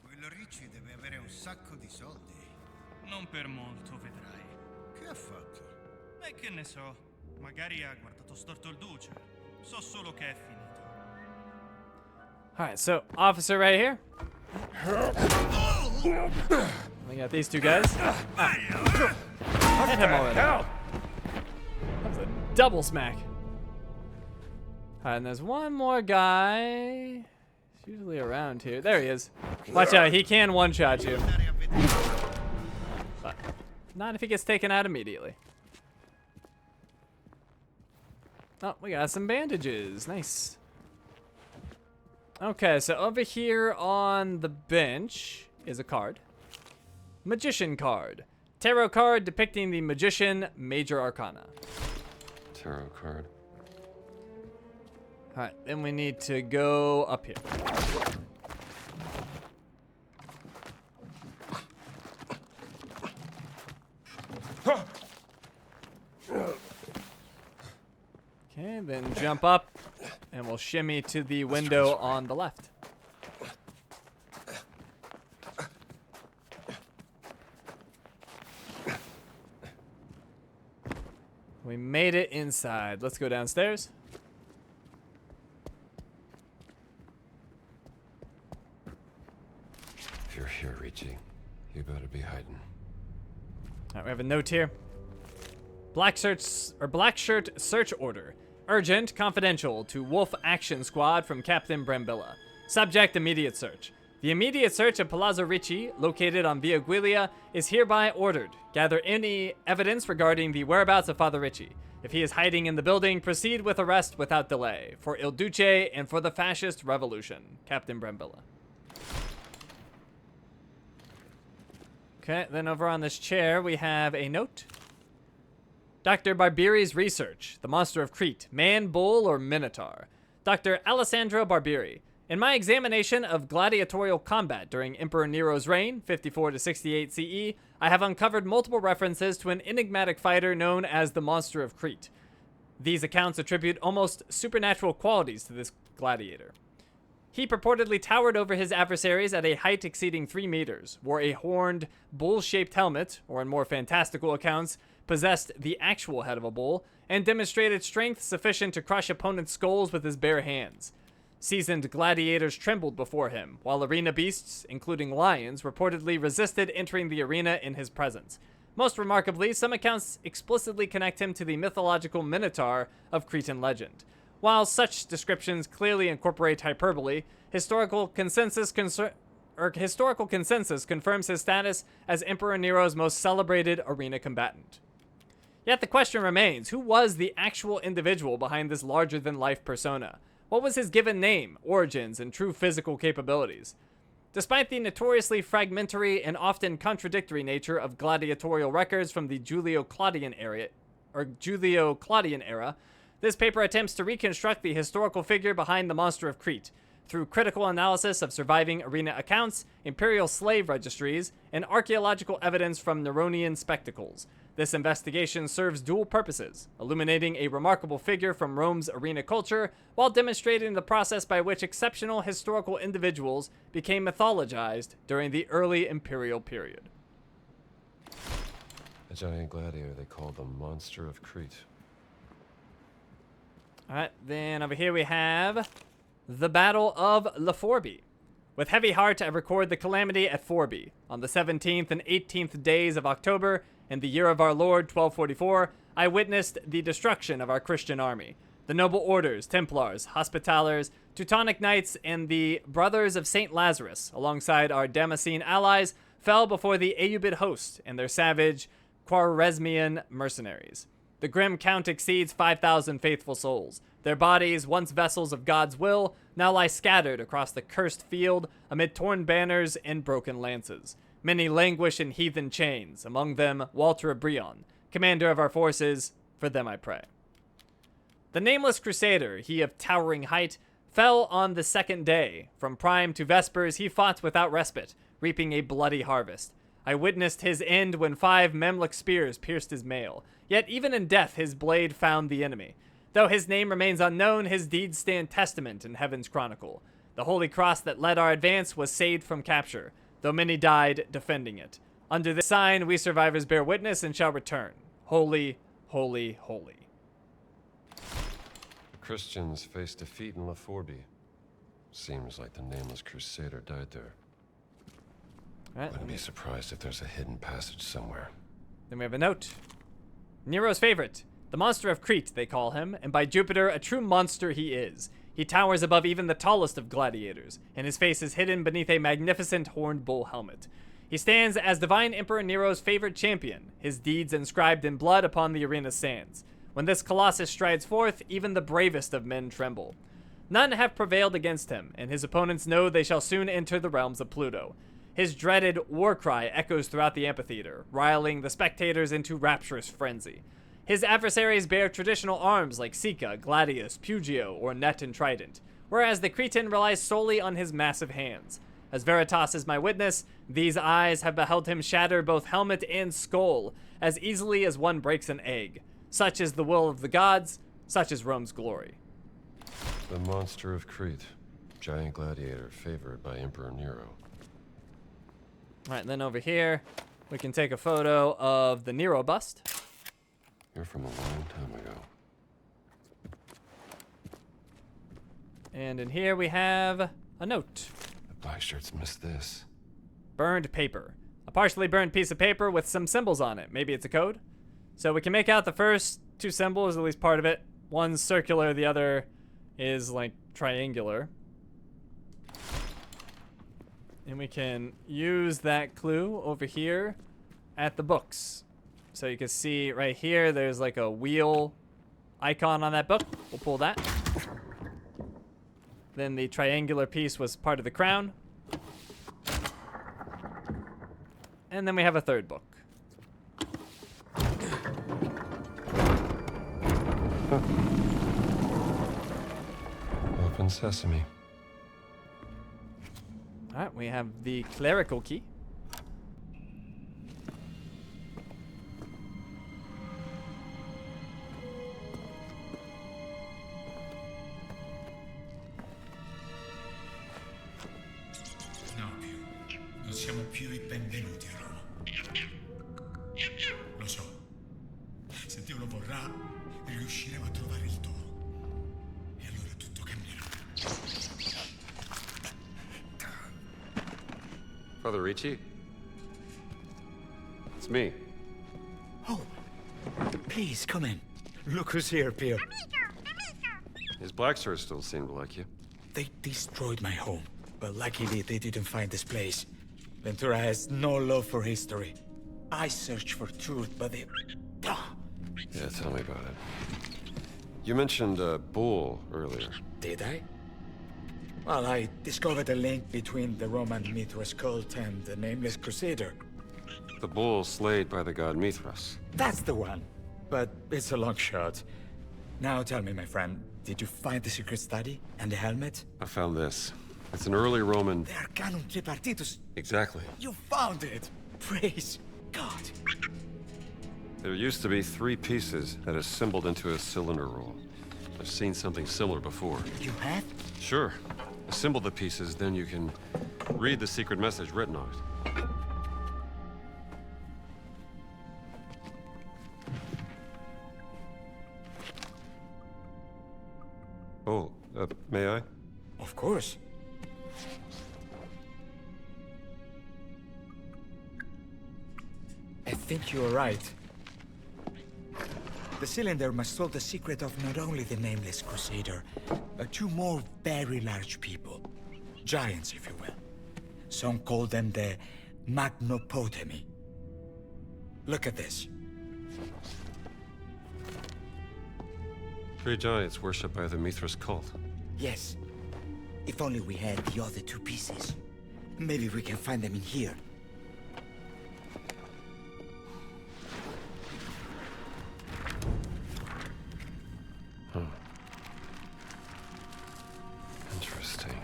Quello Ricci deve avere un sacco di soldi. Non per molto, vedrai. Che ha fatto? E che ne so. Magari ha guardato storto il duce. So solo che è finito. Alright, so officer right here. We got these two guys. Hit him already. That was a double smack. Alright, and there's one more guy. He's usually around here. There he is. Watch out, he can one-shot you. But not if he gets taken out immediately. Oh, we got some bandages. Nice. Okay, so over here on the bench is a card. Magician card. Tarot card depicting the magician Major Arcana. Tarot card. Alright, then we need to go up here. Okay, then jump up, and we'll shimmy to the window on the left. We made it inside. Let's go downstairs. If you're here, Ricci, you better be hiding. Alright, we have a note here. Black shirt search order. Urgent, confidential, to Wolf Action Squad from Captain Brambilla. Subject, immediate search. The immediate search of Palazzo Ricci, located on Via Giulia, is hereby ordered. Gather any evidence regarding the whereabouts of Father Ricci. If he is hiding in the building, proceed with arrest without delay. For Il Duce and for the fascist revolution. Captain Brambilla. Okay, then over on this chair, we have a note. Dr. Barbieri's research. The monster of Crete. Man, bull, or minotaur. Dr. Alessandro Barbieri. In my examination of gladiatorial combat during Emperor Nero's reign, 54 to 68 CE, I have uncovered multiple references to an enigmatic fighter known as the Monster of Crete. These accounts attribute almost supernatural qualities to this gladiator. He purportedly towered over his adversaries at a height exceeding 3 meters, wore a horned, bull-shaped helmet, or in more fantastical accounts, possessed the actual head of a bull, and demonstrated strength sufficient to crush opponents' skulls with his bare hands. Seasoned gladiators trembled before him, while arena beasts, including lions, reportedly resisted entering the arena in his presence. Most remarkably, some accounts explicitly connect him to the mythological Minotaur of Cretan legend. While such descriptions clearly incorporate hyperbole, historical consensus confirms his status as Emperor Nero's most celebrated arena combatant. Yet the question remains, who was the actual individual behind this larger-than-life persona? What was his given name, origins, and true physical capabilities? Despite the notoriously fragmentary and often contradictory nature of gladiatorial records from the Julio-Claudian era, this paper attempts to reconstruct the historical figure behind the monster of Crete through critical analysis of surviving arena accounts, imperial slave registries, and archaeological evidence from Neronian spectacles. This investigation serves dual purposes, illuminating a remarkable figure from Rome's arena culture while demonstrating the process by which exceptional historical individuals became mythologized during the early imperial period. A giant gladiator they called the Monster of Crete. Alright, then over here we have the Battle of Laforbi. With heavy heart, I record the calamity at Forbi. On the 17th and 18th days of October, in the year of our Lord, 1244, I witnessed the destruction of our Christian army. The noble orders, Templars, Hospitallers, Teutonic Knights, and the Brothers of St. Lazarus, alongside our Damascene allies, fell before the Ayyubid host and their savage Khwarezmian mercenaries. The grim count exceeds 5,000 faithful souls. Their bodies, once vessels of God's will, now lie scattered across the cursed field amid torn banners and broken lances. Many languish in heathen chains, among them Walter of Brion, commander of our forces. For them I pray. The nameless crusader, he of towering height, fell on the second day. From prime to vespers he fought without respite, reaping a bloody harvest. I witnessed his end when 5 Memluk spears pierced his mail. Yet even in death his blade found the enemy. Though his name remains unknown, his deeds stand testament in heaven's chronicle. The holy cross that led our advance was saved from capture, though many died defending it. Under this sign we survivors bear witness and shall return. Holy, holy, holy. The Christians faced defeat in Laforbi. Seems like the nameless crusader died there. Wouldn't be surprised if there's a hidden passage somewhere. Then we have a note. Nero's favorite. The Monster of Crete, they call him, and by Jupiter, a true monster he is. He towers above even the tallest of gladiators, and his face is hidden beneath a magnificent horned bull helmet. He stands as divine Emperor Nero's favorite champion, his deeds inscribed in blood upon the arena sands. When this colossus strides forth, even the bravest of men tremble. None have prevailed against him, and his opponents know they shall soon enter the realms of Pluto. His dreaded war cry echoes throughout the amphitheater, riling the spectators into rapturous frenzy. His adversaries bear traditional arms like Sika, Gladius, Pugio, or net and trident, whereas the Cretan relies solely on his massive hands. As Veritas is my witness, these eyes have beheld him shatter both helmet and skull as easily as one breaks an egg. Such is the will of the gods, such is Rome's glory. The Monster of Crete, giant gladiator favored by Emperor Nero. Alright, then over here, we can take a photo of the Nero bust. You're from a long time ago. And in here we have a note. The black shirts missed this. Burned paper. A partially burned piece of paper with some symbols on it. Maybe it's a code? So we can make out the first 2 symbols, at least part of it. One's circular, the other is like triangular. And we can use that clue over here at the books. So you can see right here, there's like a wheel icon on that book. We'll pull that. Then the triangular piece was part of the crown. And then we have a third book. Open sesame. Alright, we have the clerical key. Father Ricci? It's me. Oh, please come in. Look who's here, Pio. His Blackstars still seem to like you. They destroyed my home, but luckily they didn't find this place. Ventura has no love for history. I searched for truth, but they... Ah, Yeah, tell me about it. You mentioned a bull earlier. did I? Well, I discovered a link between the Roman Mithras cult and the Nameless Crusader. The bull slayed by the god Mithras. That's the one. But it's a long shot. Now tell me, my friend, did you find the secret study and the helmet? I found this. It's an early Roman... The Arcanum Tripartitus. Exactly. You found it! Praise God. There used to be 3 pieces that assembled into a cylinder roll. I've seen something similar before. You have? Sure. Assemble the pieces, then you can read the secret message written on it. Oh, may I? Of course. I think you're right. The cylinder must hold the secret of not only the Nameless Crusader, but 2 more very large people. Giants, if you will. Some call them the Magnopotami. Look at this. 3 giants worshipped by the Mithras cult. Yes. If only we had the other 2 pieces. Maybe we can find them in here. Interesting.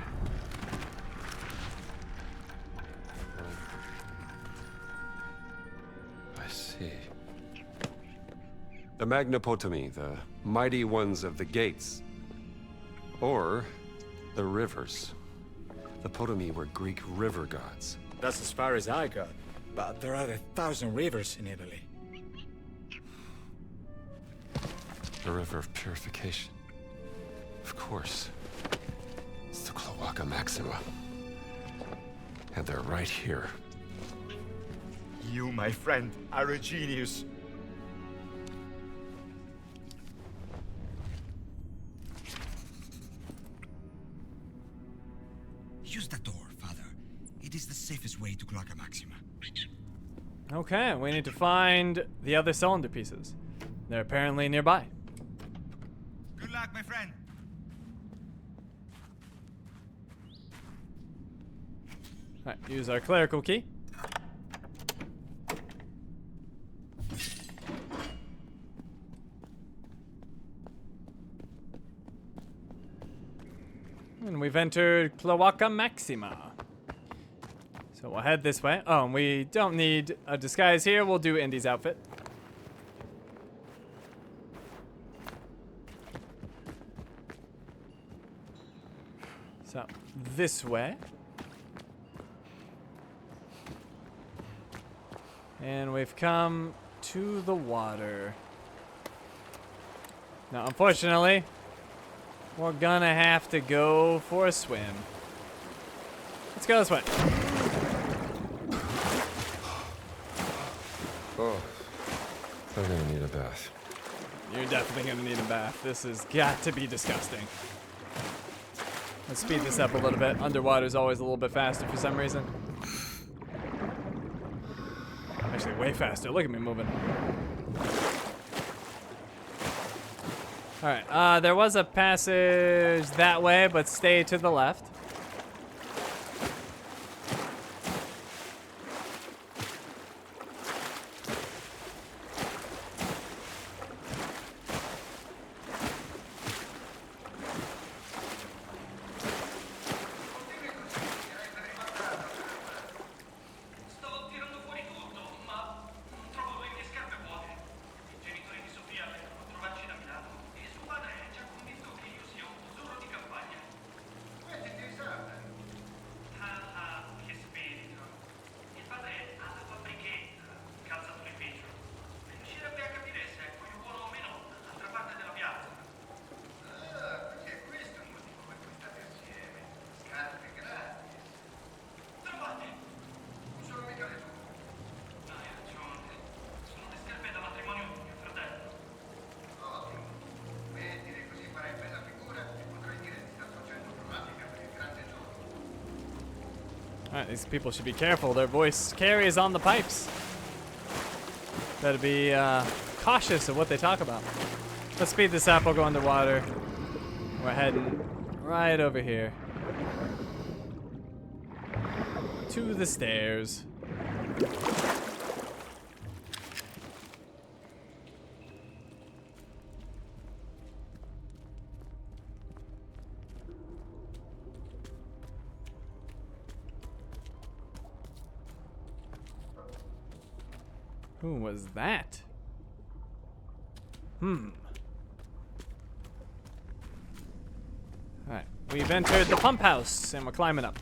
I see. The Magnopotami, the mighty ones of the gates. Or the rivers. The Potami were Greek river gods. That's as far as I got. But there are 1,000 rivers in Italy. The river of purification. Of course. It's the Cloaca Maxima. And they're right here. You, my friend, are a genius. Use the door, Father. It is the safest way to Cloaca Maxima. Okay, we need to find the other cylinder pieces. They're apparently nearby. Good luck, my friend. Alright, use our clerical key. And we've entered Cloaca Maxima. So we'll head this way. Oh, and we don't need a disguise here. We'll do Indy's outfit. So, this way. And we've come to the water. Now, unfortunately, we're gonna have to go for a swim. Let's go this way. Oh, I'm gonna need a bath. You're definitely gonna need a bath. This has got to be disgusting. Let's speed this up a little bit. Underwater's always a little bit faster for some reason. Actually, way faster. Look at me moving. Alright, there was a passage that way, but stay to the left. Sto tirando fuori tutto, ma non trovo le mie scarpe vuote. I genitori di Sofia vengono a trovarci da Milano e suo padre ci ha convinto che io sia un tesoro di campagna. Mettiti in these people should be careful. Their voice carries on the pipes. Better be cautious of what they talk about. Let's speed this up. We'll go underwater. We're heading right over here. To the stairs. Who was that? Alright, we've entered the pump house and we're climbing up.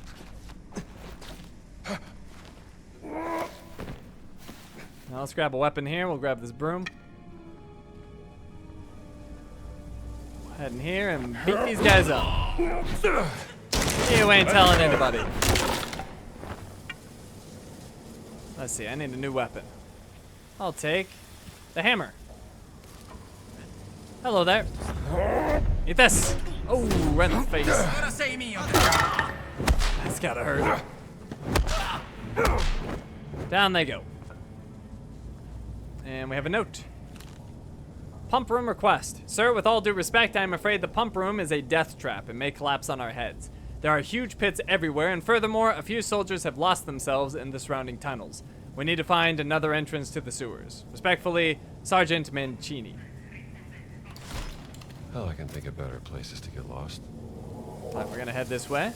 Now let's grab a weapon here. We'll grab this broom. Head in here and beat these guys up. You ain't telling anybody. Let's see, I need a new weapon. I'll take the hammer. Hello there. Eat this. Oh, right in the face. That's gotta hurt. Down they go. And we have a note. Pump room request. Sir, with all due respect, I am afraid the pump room is a death trap and may collapse on our heads. There are huge pits everywhere, and furthermore, a few soldiers have lost themselves in the surrounding tunnels. We need to find another entrance to the sewers. Respectfully, Sergeant Mancini. Hell, I can think of better places to get lost. Right, we're gonna head this way.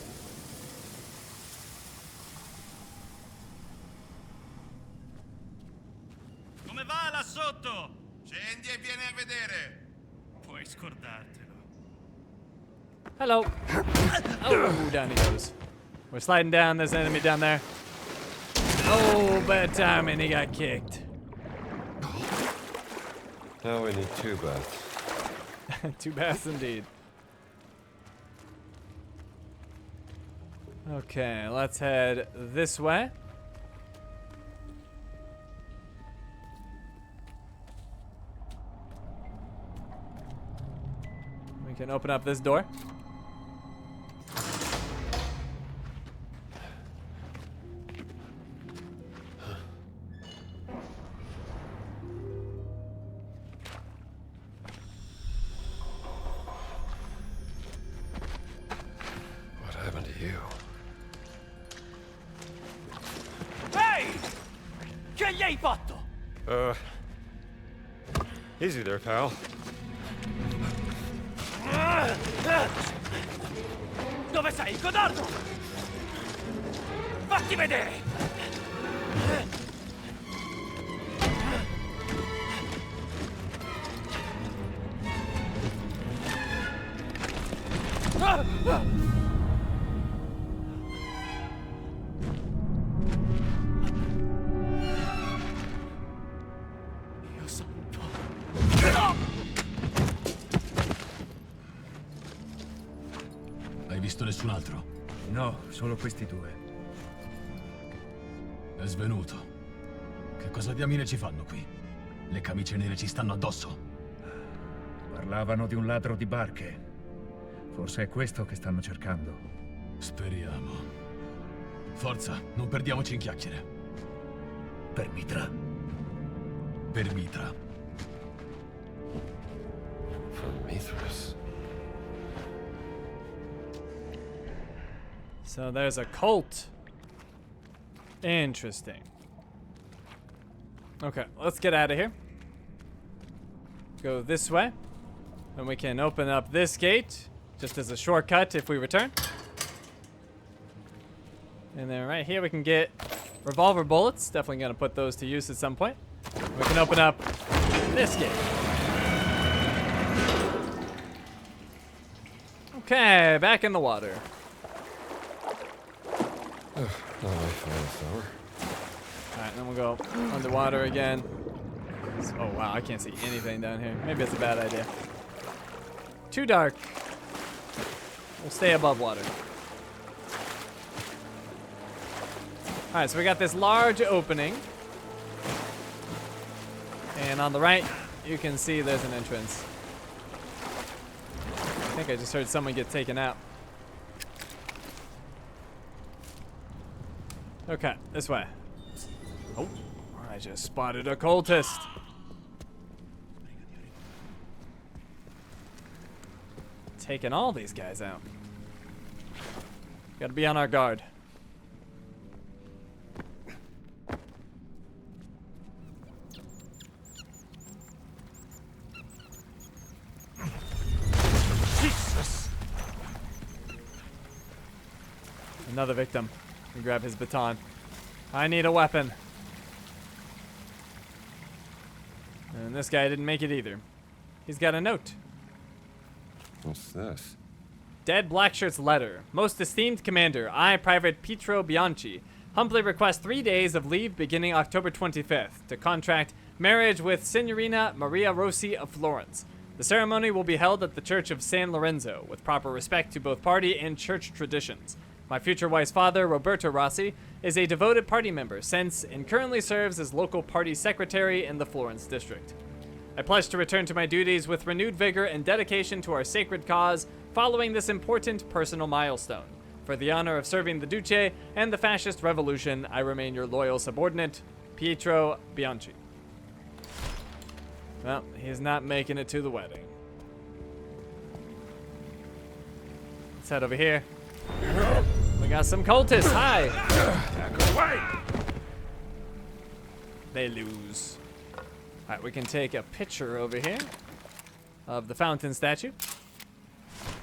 Come va là sotto? Scendi e vieni a vedere. Puoi scordartelo. Hello. Oh, down he goes. We're sliding down. There's an enemy down there. Oh, bad timing. He got kicked. Now we need 2 baths. 2 baths indeed. Okay, let's head this way. We can open up this door. What happened to you? Ehi! Che gli hai fatto? Easy there, pal. Dove sei, codardo? Fatti vedere! Dio santo. Hai visto nessun altro? No, solo questi 2. È svenuto. Che cosa diamine ci fanno qui? Le camicie nere ci stanno addosso. Parlavano di un ladro di barche. Forse è questo che stanno cercando. Speriamo. Forza, non perdiamoci in chiacchiere. Per Mitra. Per Mitra. For Mithras. So there's a cult. Interesting. Okay, let's get out of here. Go this way. And we can open up this gate just as a shortcut if we return. And then right here we can get revolver bullets. Definitely gonna put those to use at some point. We can open up this gate. Okay, back in the water. No way flamethrower. Alright, then we'll go underwater again. Oh wow, I can't see anything down here. Maybe it's a bad idea. Too dark. We'll stay above water. Alright, so we got this large opening. And on the right, you can see there's an entrance. I think I just heard someone get taken out. Okay, this way. Oh, I just spotted a cultist. Taking all these guys out. Gotta be on our guard. Jesus! Another victim. We grab his baton. I need a weapon. And this guy didn't make it either. He's got a note. What's this? Dead Blackshirt's letter. Most esteemed commander, I, Private Pietro Bianchi, humbly request 3 days of leave beginning October 25th to contract marriage with Signorina Maria Rossi of Florence. The ceremony will be held at the Church of San Lorenzo, with proper respect to both party and church traditions. My future wife's father, Roberto Rossi, is a devoted party member since and currently serves as local party secretary in the Florence district. I pledge to return to my duties with renewed vigor and dedication to our sacred cause following this important personal milestone. For the honor of serving the Duce and the fascist revolution, I remain your loyal subordinate, Pietro Bianchi. Well, he's not making it to the wedding. Let's head over here. We got some cultists. Hi. They lose. All right, we can take a picture over here of the fountain statue.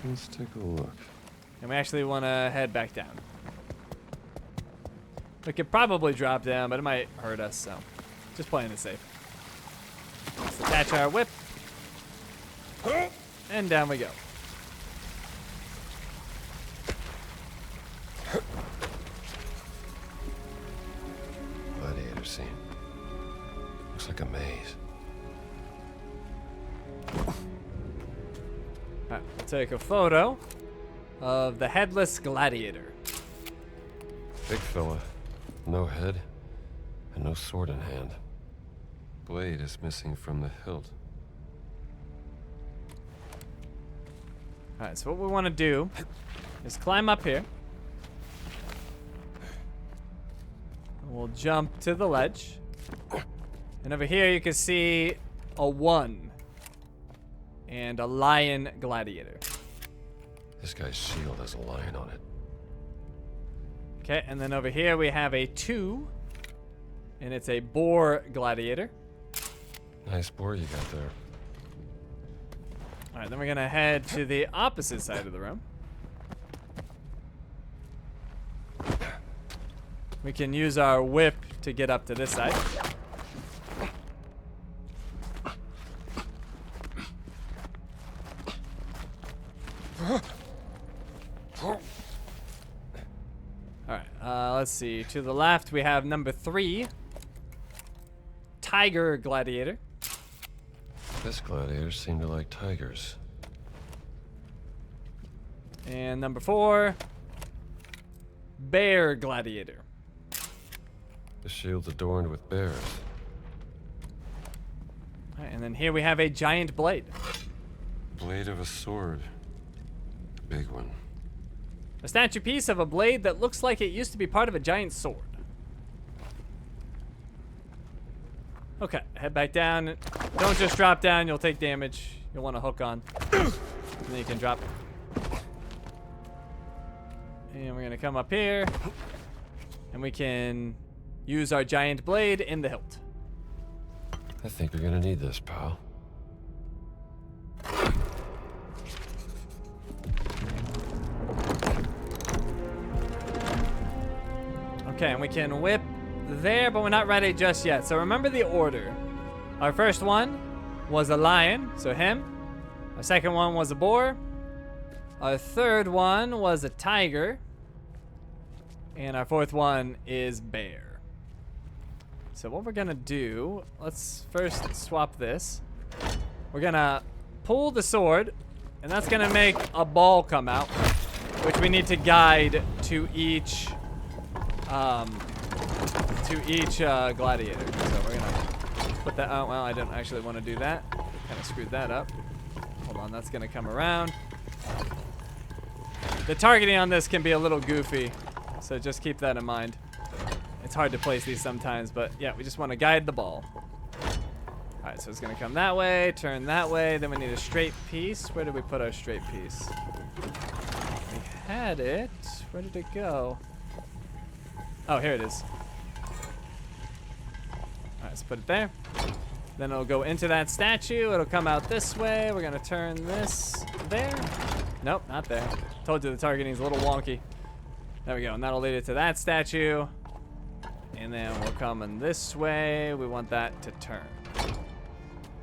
Let's take a look. And we actually want to head back down. We could probably drop down, but it might hurt us, so just playing it safe. Let's attach our whip. And down we go. Gladiator scene. Looks like a maze. Alright, we'll take a photo of the headless gladiator. Big fella. No head. And no sword in hand. Blade is missing from the hilt. Alright, so what we want to do is climb up here. We'll jump to the ledge. And over here you can see a 1 and a lion gladiator. This guy's shield has a lion on it. Okay, and then over here we have a 2 and it's a boar gladiator. Nice boar you got there. Alright, then we're gonna head to the opposite side of the room. We can use our whip to get up to this side. Alright, let's see. To the left, we have number 3. Tiger gladiator. This gladiator seemed to like tigers. And number 4. Bear gladiator. The shield's adorned with bears. Alright, and then here we have a giant blade. Blade of a sword. Big one. A statue piece of a blade that looks like it used to be part of a giant sword. Okay, head back down. Don't just drop down, you'll take damage. You'll want to hook on. And then you can drop. And we're going to come up here. And we can use our giant blade in the hilt. I think we're gonna need this, pal. Okay, and we can whip there, but we're not ready just yet. So remember the order. Our first one was a lion, so him. Our second one was a boar. Our third one was a tiger. And our fourth one is bear. So what we're gonna do, let's first swap this. We're gonna pull the sword, and that's gonna make a ball come out, which we need to guide to each gladiator. So we're gonna put that out. Well, I didn't actually want to do that. Kind of screwed that up. Hold on, that's gonna come around. The targeting on this can be a little goofy, so just keep that in mind. It's hard to place these sometimes, but yeah, we just want to guide the ball. All right, so it's gonna come that way, turn that way. Then we need a straight piece. Where did we put our straight piece? We had it. Where did it go? Oh, here it is. All right, let's put it there. Then it'll go into that statue. It'll come out this way. We're gonna turn this there. Nope, not there. Told you the targeting's a little wonky. There we go, and that'll lead it to that statue. And then we'll come in this way. We want that to turn.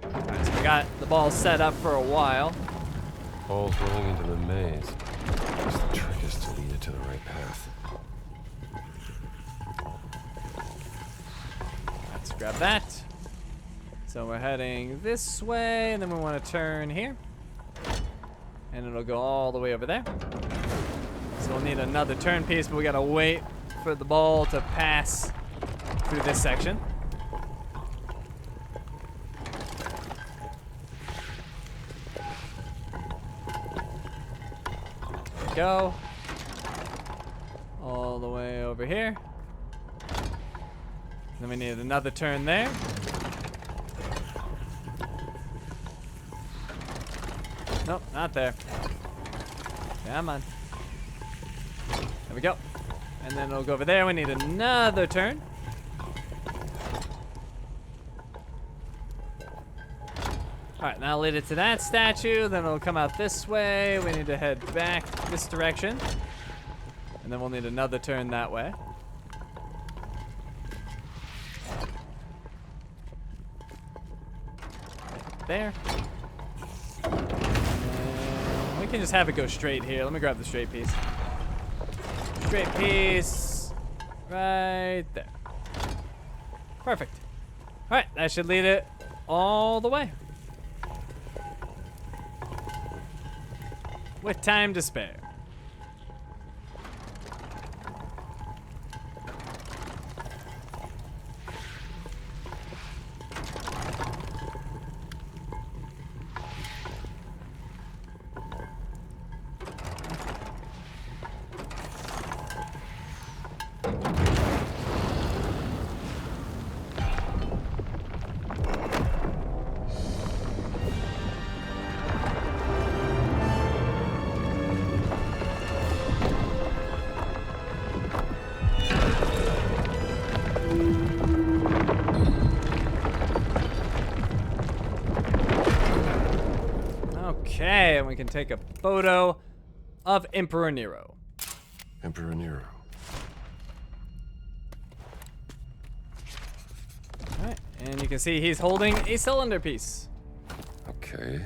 All right, so we got the ball set up for a while. Ball's rolling into the maze. Guess the trick is to lead it to the right path. Let's grab that. So we're heading this way, and then we want to turn here. And it'll go all the way over there. So we'll need another turn piece, but we gotta wait for the ball to pass through this section. There we go. All the way over here. Then we need another turn there. Nope, not there. Come on. There we go. And then it'll go over there. We need another turn. All right, now lead it to that statue. Then it'll come out this way. We need to head back this direction. And then we'll need another turn that way. Right there. And we can just have it go straight here. Let me grab the straight piece. Straight piece. Right there. Perfect. All right, that should lead it all the way. With time to spare. Okay, and we can take a photo of Emperor Nero. Emperor Nero. All right, and you can see he's holding a cylinder piece. Okay.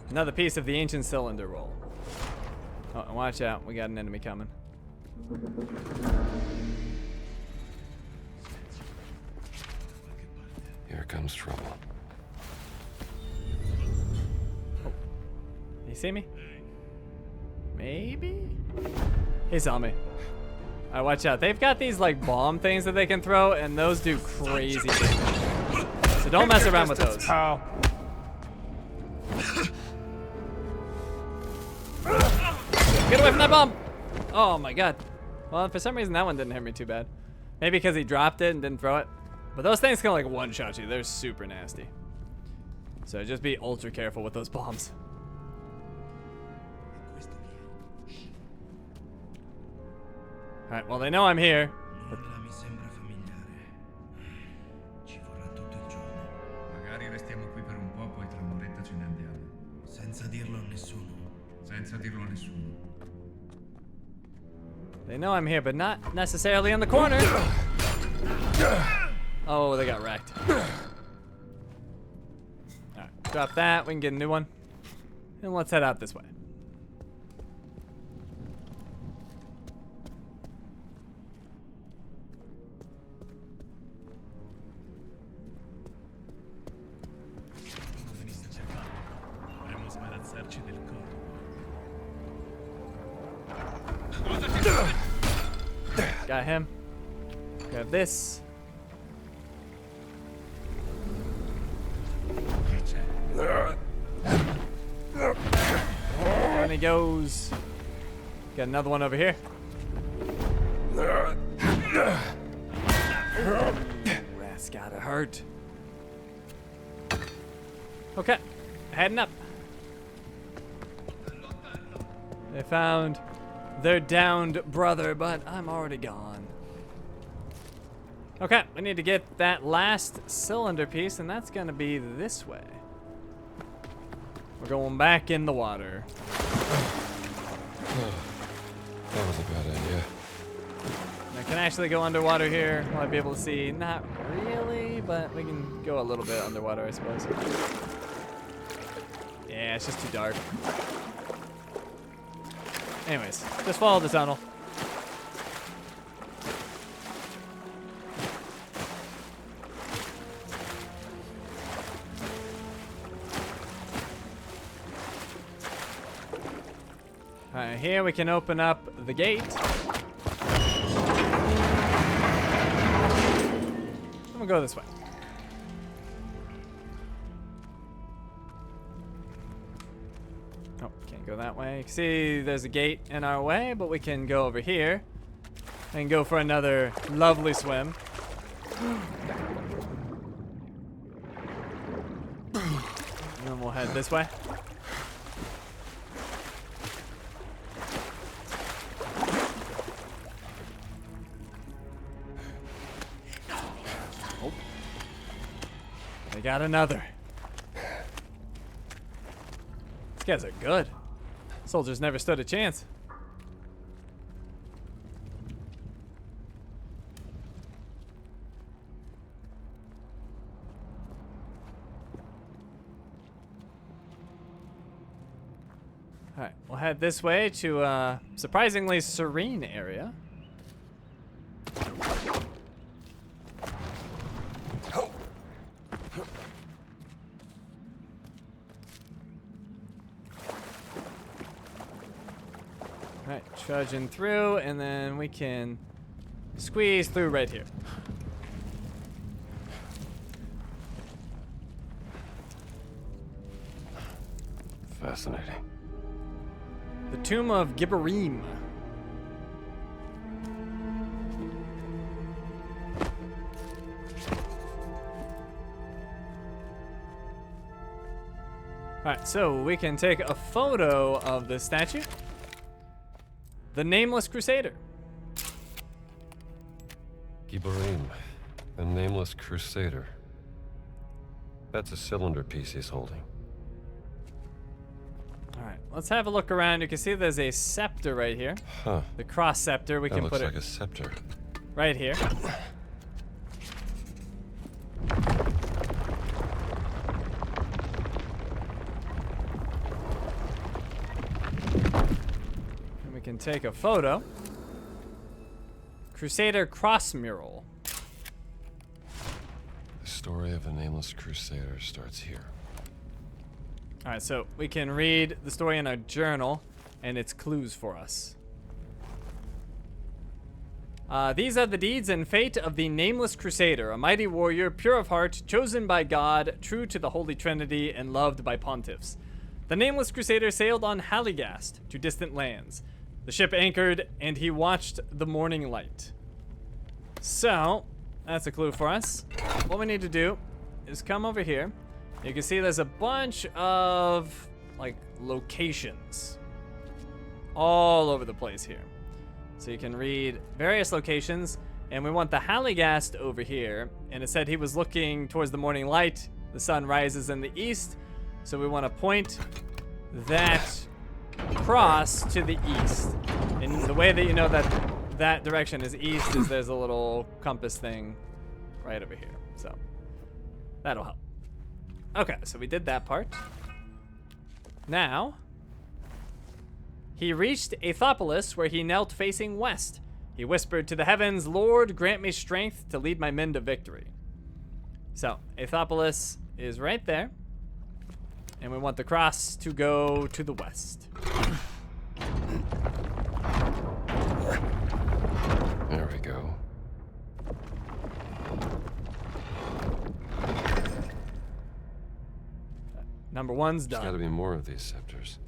Another piece of the ancient cylinder roll. Oh, and watch out, we got an enemy coming. Here comes trouble. You see me? Maybe? He saw me. All right, watch out. They've got these like bomb things that they can throw, and those do crazy damage. So don't mess around with those. How? Get away from that bomb! Oh my god. Well, for some reason that one didn't hit me too bad. Maybe because he dropped it and didn't throw it. But those things can like one-shot you. They're super nasty. So just be ultra careful with those bombs. Alright, well they know I'm here. Mi sembra familiare. Ci vorrà tutto il giorno. Magari restiamo qui per un po', poi tra un'oretta ce ne andiamo. Senza dirlo a nessuno. Senza dirlo a nessuno. They know I'm here, but not necessarily in the corner. Oh, they got wrecked. Alright, drop that. We can get a new one. And let's head out this way. Venisse cercando. Dovremmo sbarazzarci del corpo. Got him. Grab this. And he goes. Got another one over here. That's gotta hurt. Okay, heading up. They found their downed brother, but I'm already gone. Okay, we need to get that last cylinder piece, and that's gonna be this way. We're going back in the water. That was a bad idea. I can actually go underwater here. Will I be able to see? Not really, but we can go a little bit underwater, I suppose. Yeah, it's just too dark. Anyways, just follow the tunnel. Alright, here we can open up the gate. I'm gonna go this way. Oh, can't go that way. You can see there's a gate in our way, but we can go over here and go for another lovely swim. And then we'll head this way. They got another. These guys are good. Soldiers never stood a chance. Alright, we'll head this way to a surprisingly serene area. Alright, trudging through, and then we can squeeze through right here. Fascinating. The Tomb of Gibborim. Alright, so we can take a photo of the statue. The Nameless Crusader. Gibborim, the Nameless Crusader. That's a cylinder piece he's holding. Alright, let's have a look around. You can see there's a scepter right here. Huh. The cross scepter. We That can looks put like it a scepter. right here. And we can take a photo. Crusader cross mural. The story of the Nameless Crusader starts here. Alright, so we can read the story in our journal, and it's clues for us. These are the deeds and fate of the Nameless Crusader, a mighty warrior, pure of heart, chosen by God, true to the Holy Trinity, and loved by pontiffs. The Nameless Crusader sailed on Halligast to distant lands. The ship anchored, and he watched the morning light. So, that's a clue for us. What we need to do is come over here. You can see there's a bunch of, like, locations all over the place here. So you can read various locations, and we want the Halligast over here, and it said he was looking towards the morning light. The sun rises in the east, so we want to point that cross to the east. And the way that you know that that direction is east is there's a little compass thing right over here. So that'll help. Okay, so we did that part. Now, he reached Aethopolis, where he knelt facing west. He whispered to the heavens, "Lord, grant me strength to lead my men to victory." So, Aethopolis is right there. And we want the cross to go to the west. There we go. Number one's There's done. gotta be more of these scepters.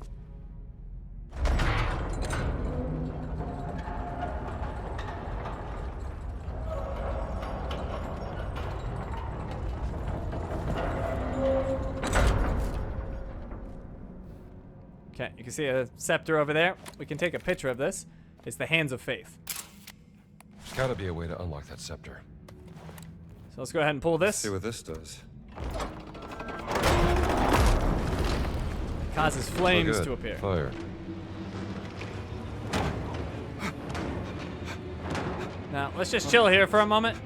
Okay, you can see a scepter over there. We can take a picture of this. It's the Hands of Faith. There's gotta be a way to unlock that scepter. So let's go ahead and pull this. See what this does. It causes flames Oh, good. to appear. Fire. Now, let's just chill here for a moment.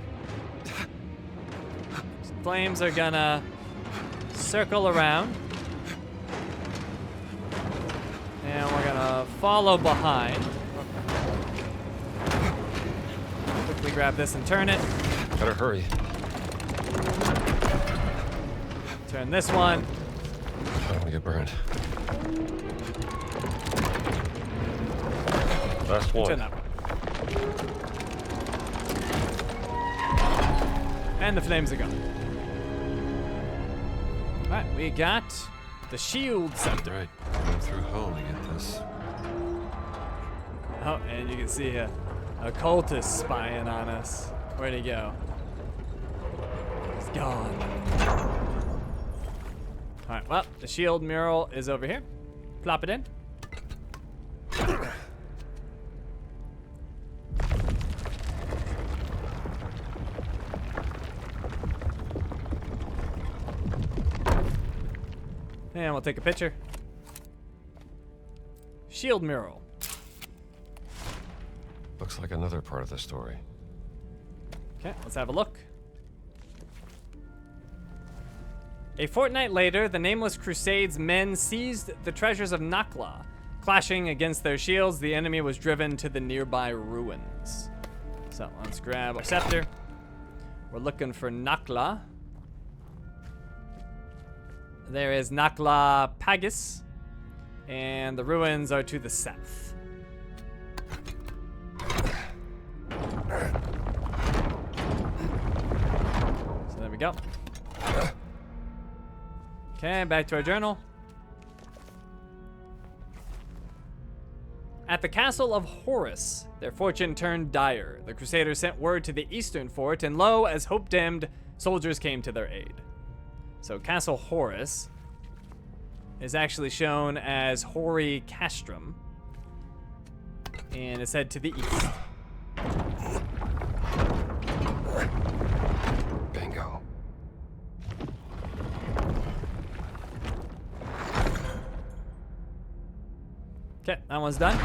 Flames are gonna circle around. And we're gonna follow behind. Quickly grab this and turn it. Better hurry. Turn this one. I don't want to get burned. Last one. Turn that one. And the flames are gone. Alright, we got the shield scepter. Right. Going through home to get this. Oh, and you can see a cultist spying on us. Where'd he go? He's gone. Alright, well, the shield mural is over here. Plop it in. And we'll take a picture. Shield mural. Looks like another part of the story. Okay, let's have a look. A fortnight later, the Nameless Crusade's men seized the treasures of Nakla. Clashing against their shields, the enemy was driven to the nearby ruins. So let's grab our scepter. We're looking for Nakla. There is Nakla Pagis, and the ruins are to the south. So there we go. Okay, back to our journal. At the castle of Horus, their fortune turned dire. The Crusaders sent word to the eastern fort, and lo, as hope dimmed, soldiers came to their aid. So Castle Horus is actually shown as Hori Castrum, and it's head to the east. Bingo. Okay, that one's done.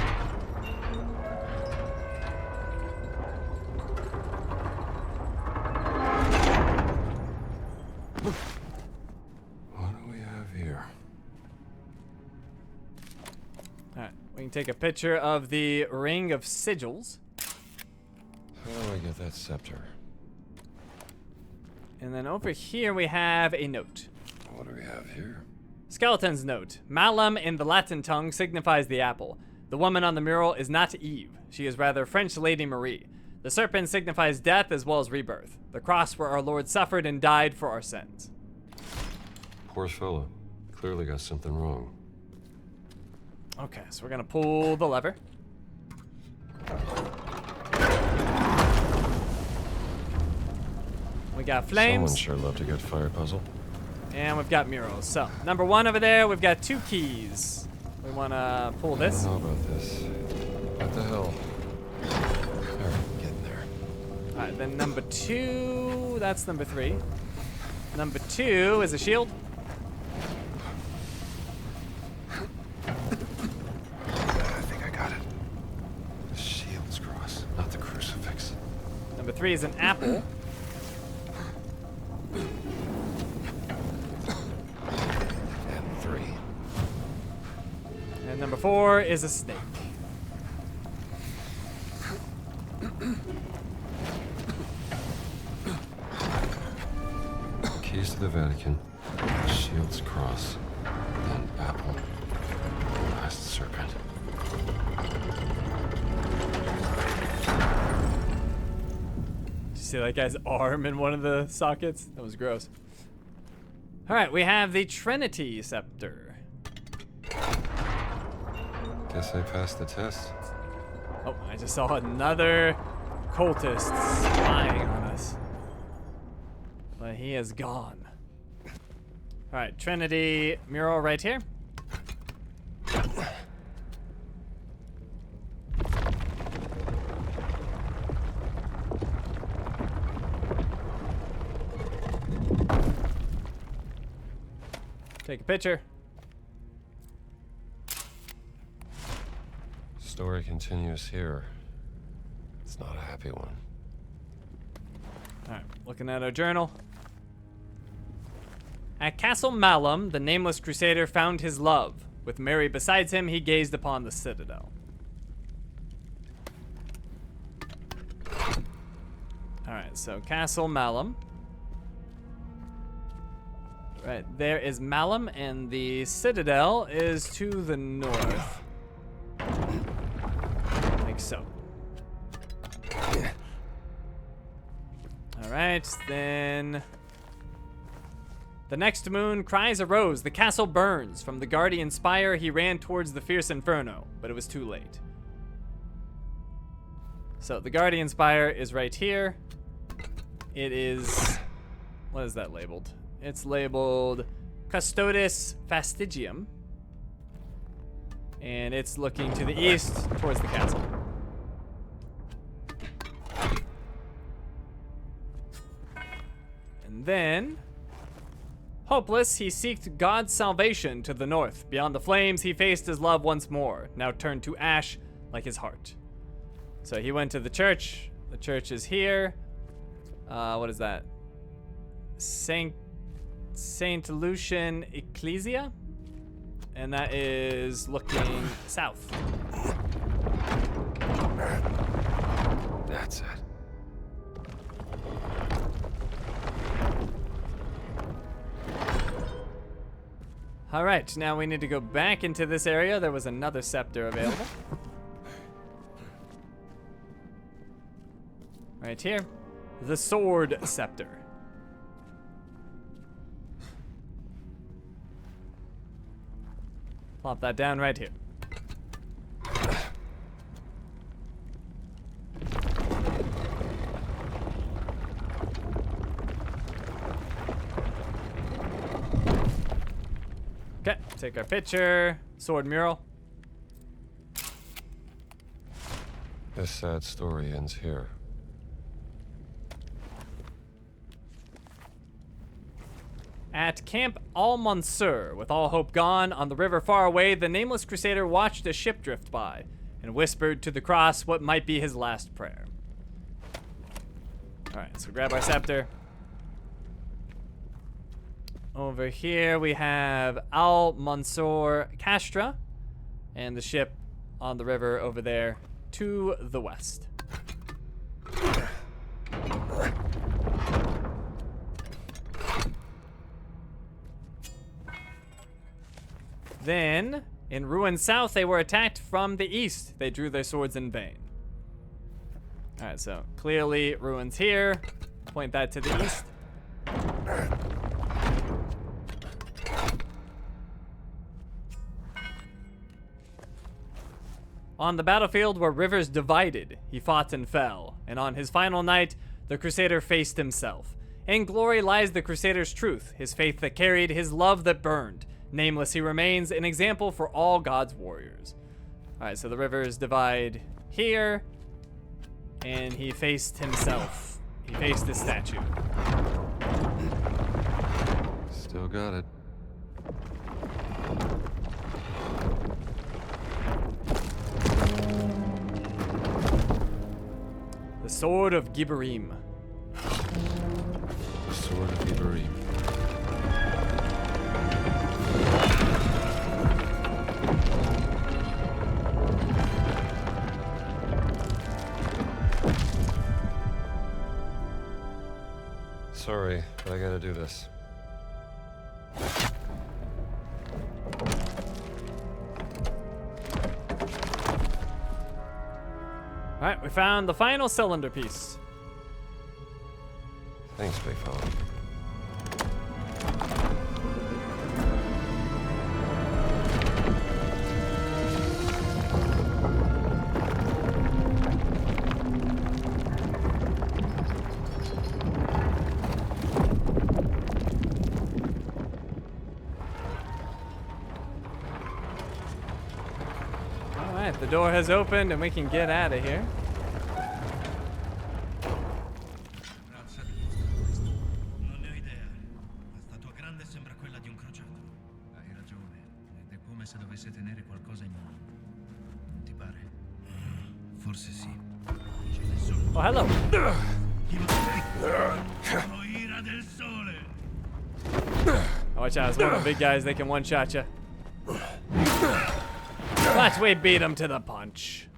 What do we have here? Alright, we can take a picture of the Ring of Sigils. How do I get that scepter? And then over here we have a note. What do we have here? Skeleton's note. Malum in the Latin tongue signifies the apple. The woman on the mural is not Eve. She is rather French Lady Marie. The serpent signifies death as well as rebirth. The cross where our Lord suffered and died for our sins. Poor fella. Clearly got something wrong. Okay, so we're gonna pull the lever. We got flames. Someone sure loved a good fire puzzle. And we've got murals. So, number one over there, we've got 2 keys. We want to pull this. I don't know about this. What the hell? Alright, get in there. Alright, then number 2, that's number 3. Number 2 is a shield. I think I got it. The shield's cross, not the crucifix. Number 3 is an apple. And 3. And number 4 is a snake. Keys to the Vatican, shield's cross, then apple, last serpent. Did you see that guy's arm in one of the sockets? That was gross. Alright, we have the Trinity Scepter. Guess I passed the test. Oh, I just saw another cultist spying on us. But he is gone. Alright, Trinity mural right here. Take a picture. Story continues here. It's not a happy one. Alright, looking at our journal. At Castle Malum, the nameless crusader found his love. With Mary beside him, he gazed upon the citadel. Alright, so Castle Malum. Right, there is Malum, and the citadel is to the north. Like so. Alright, then... The next moon, cries arose. The castle burns. From the guardian spire, he ran towards the fierce inferno, but it was too late. So, the guardian spire is right here. It is... What is that labeled? It's labeled Custodes Fastigium. And it's looking to the east towards the castle. And then, hopeless, he seeked God's salvation to the north. Beyond the flames, he faced his love once more, now turned to ash like his heart. So he went to the church. The church is here. What is that? Saint Lucian Ecclesia? And that is looking south. That's it. All right, now we need to go back into this area. There was another scepter available. Right here. The sword scepter. Plop that down right here. Okay, take our picture. Sword mural. This sad story ends here. At Camp Al-Mansur, with all hope gone, on the river far away, the nameless crusader watched a ship drift by and whispered to the cross what might be his last prayer. All right, so grab our scepter. Over here we have Al-Mansur Castra and the ship on the river over there to the west. Then, in Ruin South, they were attacked from the east. They drew their swords in vain. Alright, so clearly Ruins here. Point that to the east. On the battlefield where rivers divided, he fought and fell. And on his final night, the Crusader faced himself. In glory lies the Crusader's truth, his faith that carried, his love that burned. Nameless, he remains an example for all God's warriors. All right, so the rivers divide here, and he faced himself. He faced his statue. Still got it. The Sword of Gibberim. The Sword of Gibberim. Sorry, but I gotta do this. Alright, we found the final cylinder piece. Thanks, big fella. Alright, the door has opened and we can get out of here. Non ne ho idea. Questa tua grande sembra quella di un crociato. qualcosa in mano. Non ti pare? Forse sì. Oh, hello. Sono ira del sole. Watch out, it's one of the big guys. They can one-shot you. But we beat him to the punch.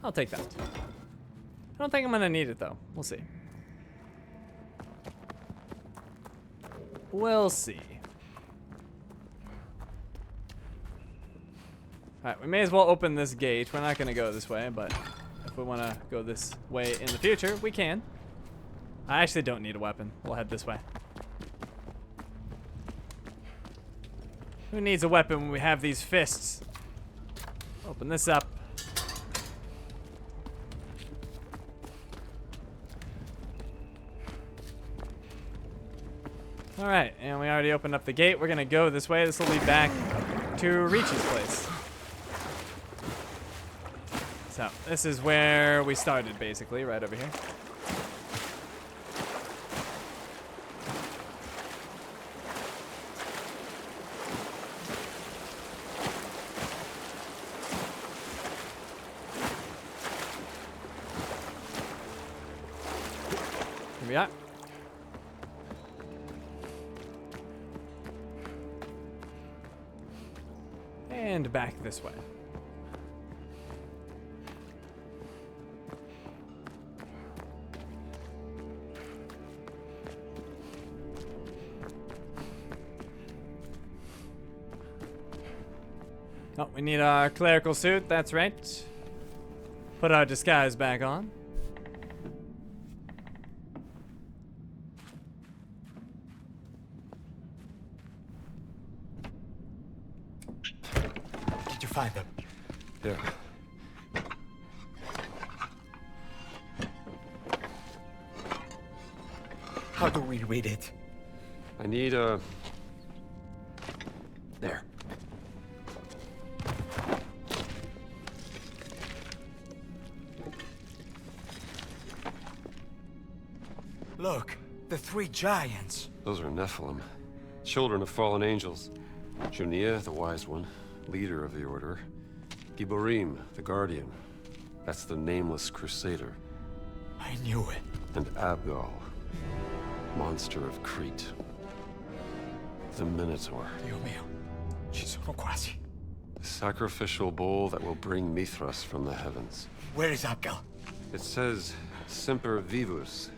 I'll take that. I don't think I'm gonna need it though. We'll see. We'll see. Alright, we may as well open this gate. We're not gonna go this way, but if we wanna go this way in the future, we can. I actually don't need a weapon. We'll head this way. Who needs a weapon when we have these fists? Open this up. Alright, and we already opened up the gate. We're gonna go this way. This will lead back to Ricci's place. So, this is where we started, basically, right over here. Here we are. And back this way. Oh, we need our clerical suit, that's right. Put our disguise back on. Did you find them? Yeah. How do we read it? I need there. Look, the three giants. Those are Nephilim, children of fallen angels. Junia, the wise one, leader of the order. Giborim, the guardian. That's the nameless crusader. I knew it. And Abgal, monster of Crete. The Minotaur. Dio mio, ci sono quasi. The sacrificial bull that will bring Mithras from the heavens. Where is Abgal? It says, Semper Vivus,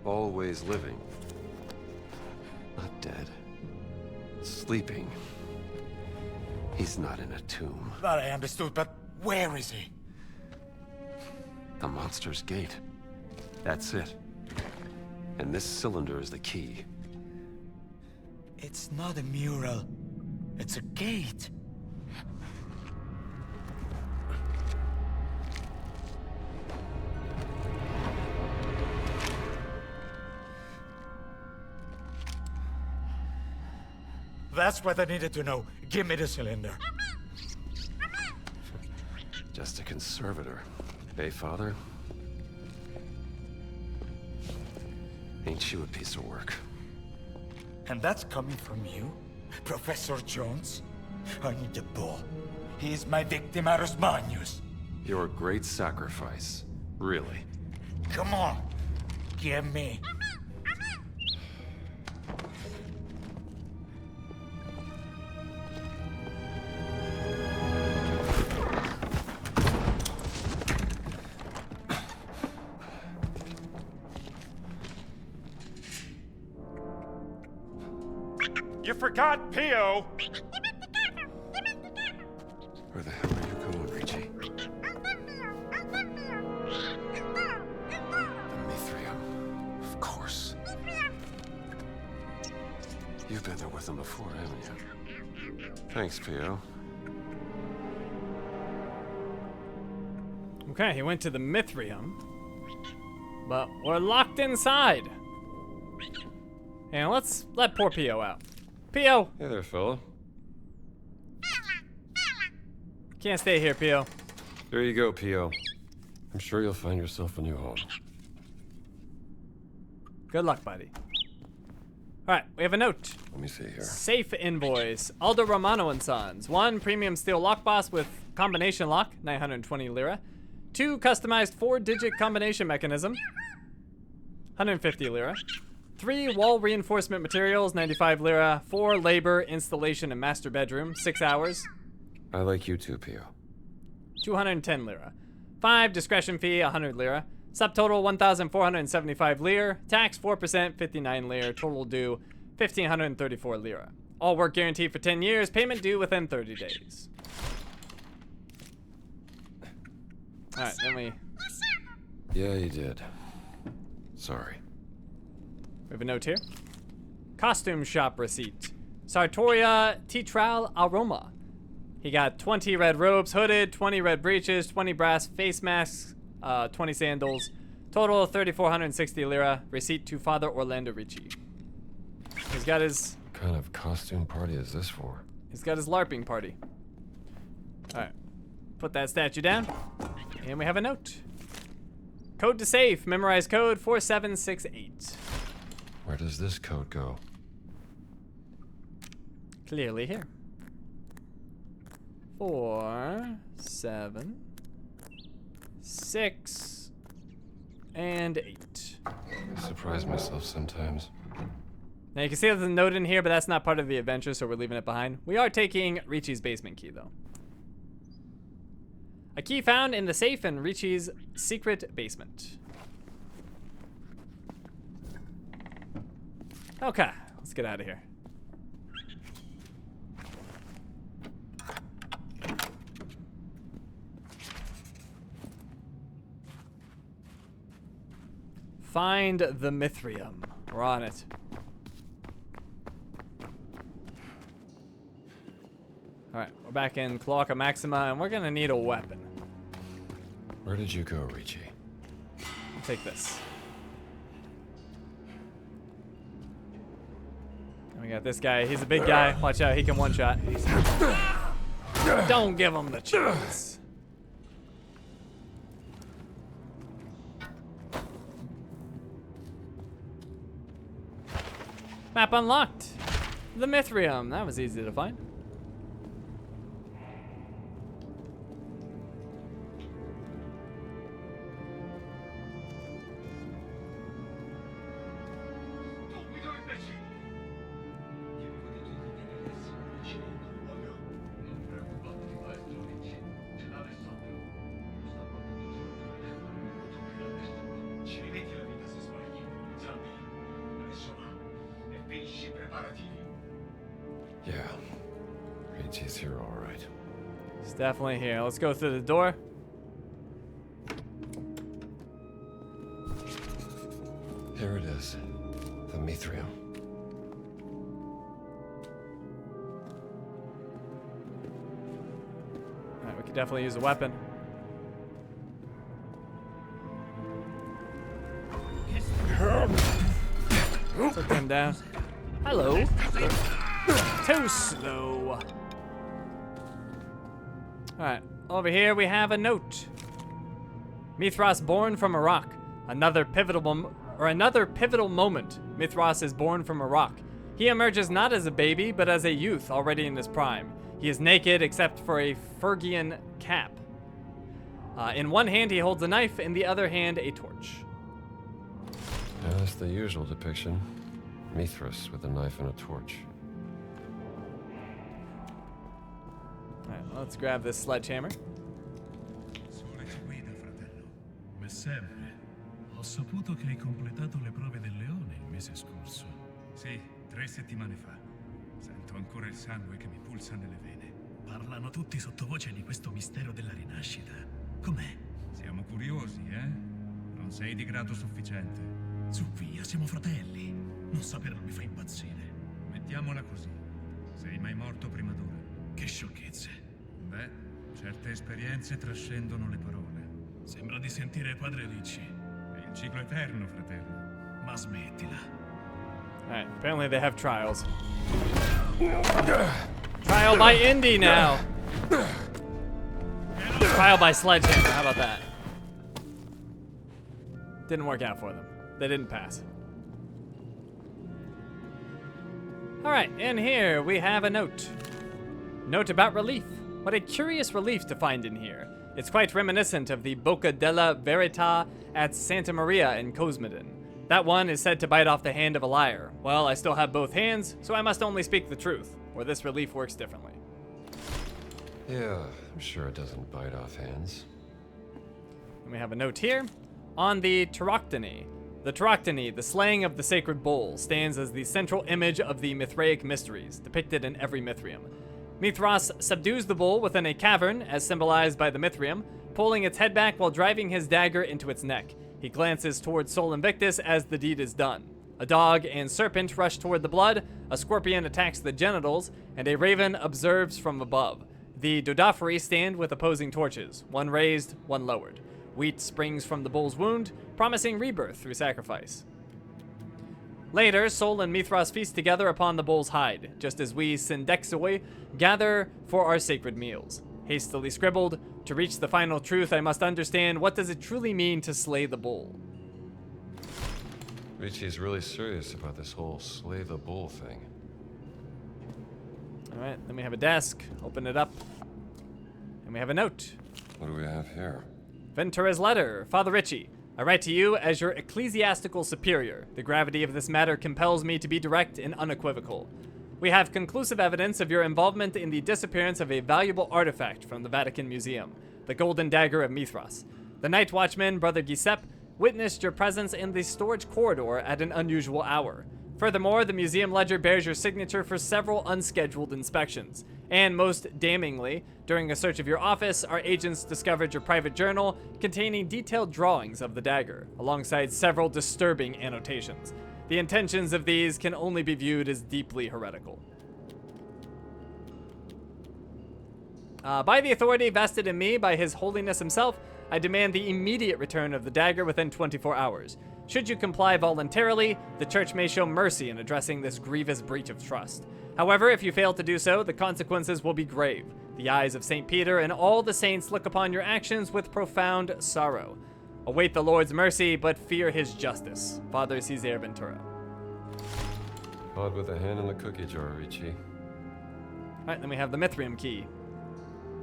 always living. Not dead. Sleeping. He's not in a tomb. That I understood, but where is he? The monster's gate. That's it. And this cylinder is the key. It's not a mural. It's a gate. That's what I needed to know. Give me the cylinder. Just a conservator. Eh, Father? Ain't you a piece of work? And that's coming from you? Professor Jones? I need the bull. He is my victimarus magnus. Your great sacrifice. Really. Come on. Give me. You forgot Pio! Where the hell are you going, Ricci? The Mithrium. Of course. You've been there with him before, haven't you? Thanks, Pio. Okay, he went to the Mithrium. But we're locked inside. And let's let poor Pio out. Pio! Hey there, fella. Can't stay here, Pio. There you go, Pio. I'm sure you'll find yourself a new home. Good luck, buddy. All right, we have a note. Let me see here. Safe invoice. Aldo Romano and Sons. 1 premium steel lock boss with combination lock, 920 lira. 2 customized 4-digit combination mechanism, 150 lira. 3 wall reinforcement materials, 95 lira. 4 labor, installation, and master bedroom, 6 hours, I like you too, Pio. 210 lira. 5 discretion fee, 100 lira. Subtotal 1,475 lira. Tax 4%, 59 lira. Total due 1,534 lira. All work guaranteed for 10 years. Payment due within 30 days. All right, then we Yeah, you did. Sorry. have a note here. Costume shop receipt. Sartoria Titral Aroma. He got 20 red robes, hooded, 20 red breeches, 20 brass face masks, 20 sandals. Total 3,460 lira. Receipt to Father Orlando Ricci. He's got his What kind of costume party is this for? LARPing party. All right, put that statue down, and we have a note. Code to safe. Memorize code 4768. Where does this code go? Clearly here. 4, 7, 6, and 8. I surprise myself sometimes. Now you can see there's a note in here, but that's not part of the adventure, so we're leaving it behind. We are taking Ricci's basement key, though. A key found in the safe in Ricci's secret basement. Okay, let's get out of here. Find the Mithrium. We're on it. Alright, we're back in Cloaca Maxima, and we're gonna need a weapon. Where did you go, Ricci? I'll take this. And we got this guy. He's a big guy. Watch out, he can one-shot. Don't give him the chance. Map unlocked. The Mithrium. That was easy to find. Yeah. Ricci's here, all right. It's definitely here. Let's go through the door. Here it is. The Mithrium. Alright, we could definitely use a weapon. Took him down. Hello. Too slow. Alright, over here we have a note. Mithras born from Iraq. Another pivotal moment. Mithras is born from Iraq. He emerges not as a baby, but as a youth already in his prime. He is naked except for a Phrygian cap. In one hand he holds a knife, in the other hand a torch. Yeah, that's the usual depiction. Mithras with a knife and a torch. Alright, let's grab this sledgehammer. Sole ci guida, fratello. Come sempre, ho saputo che hai completato le prove del leone il mese scorso. Sì, 3 settimane fa. Sento ancora il sangue che mi pulsa nelle vene. Parlano tutti sottovoce di questo mistero della rinascita. Com'è? Siamo curiosi, eh? Non sei di grado sufficiente. Su via, siamo fratelli. Non saperlo mi fa impazzire. Mettiamola così. Sei mai morto prima d'ora? Che sciocchezze. Beh, certe esperienze trascendono le parole. Sembra di sentire padre Ricci. È il ciclo eterno, fratello. Ma smettila. Alright, apparently they have trials. Trial by Indy now. Trial by Sledgehammer, how about that? Didn't work out for them. They didn't pass. All right, and here we have a note. Note about relief. What a curious relief to find in here. It's quite reminiscent of the Bocca della Verità at Santa Maria in Cosmedin. That one is said to bite off the hand of a liar. Well, I still have both hands, so I must only speak the truth, or this relief works differently. Yeah, I'm sure it doesn't bite off hands. And we have a note here. On the Tauroctony. The Tauroctony, the slaying of the sacred bull, stands as the central image of the Mithraic mysteries, depicted in every Mithrium. Mithras subdues the bull within a cavern, as symbolized by the Mithrium, pulling its head back while driving his dagger into its neck. He glances towards Sol Invictus as the deed is done. A dog and serpent rush toward the blood, a scorpion attacks the genitals, and a raven observes from above. The Dodaphori stand with opposing torches, one raised, one lowered. Wheat springs from the bull's wound, promising rebirth through sacrifice. Later, Sol and Mithras feast together upon the bull's hide, just as we Sindexoi gather for our sacred meals. Hastily scribbled, to reach the final truth, I must understand what does it truly mean to slay the bull. Ricci's really serious about this whole slay the bull thing. All right, then we have a desk. Open it up. And we have a note. What do we have here? Ventura's letter. Father Ricci, I write to you as your ecclesiastical superior. The gravity of this matter compels me to be direct and unequivocal. We have conclusive evidence of your involvement in the disappearance of a valuable artifact from the Vatican Museum, the Golden Dagger of Mithras. The night watchman, Brother Giuseppe, witnessed your presence in the storage corridor at an unusual hour. Furthermore, the museum ledger bears your signature for several unscheduled inspections. And most damningly, during a search of your office, our agents discovered your private journal containing detailed drawings of the dagger, alongside several disturbing annotations. The intentions of these can only be viewed as deeply heretical. By the authority vested in me by His Holiness himself, I demand the immediate return of the dagger within 24 hours. Should you comply voluntarily, the Church may show mercy in addressing this grievous breach of trust. However, if you fail to do so, the consequences will be grave. The eyes of St. Peter and all the saints look upon your actions with profound sorrow. Await the Lord's mercy, but fear his justice. Father Cesare Ventura. Odd with a hand in the cookie jar, Ricci. All right, then we have the Mithrium key.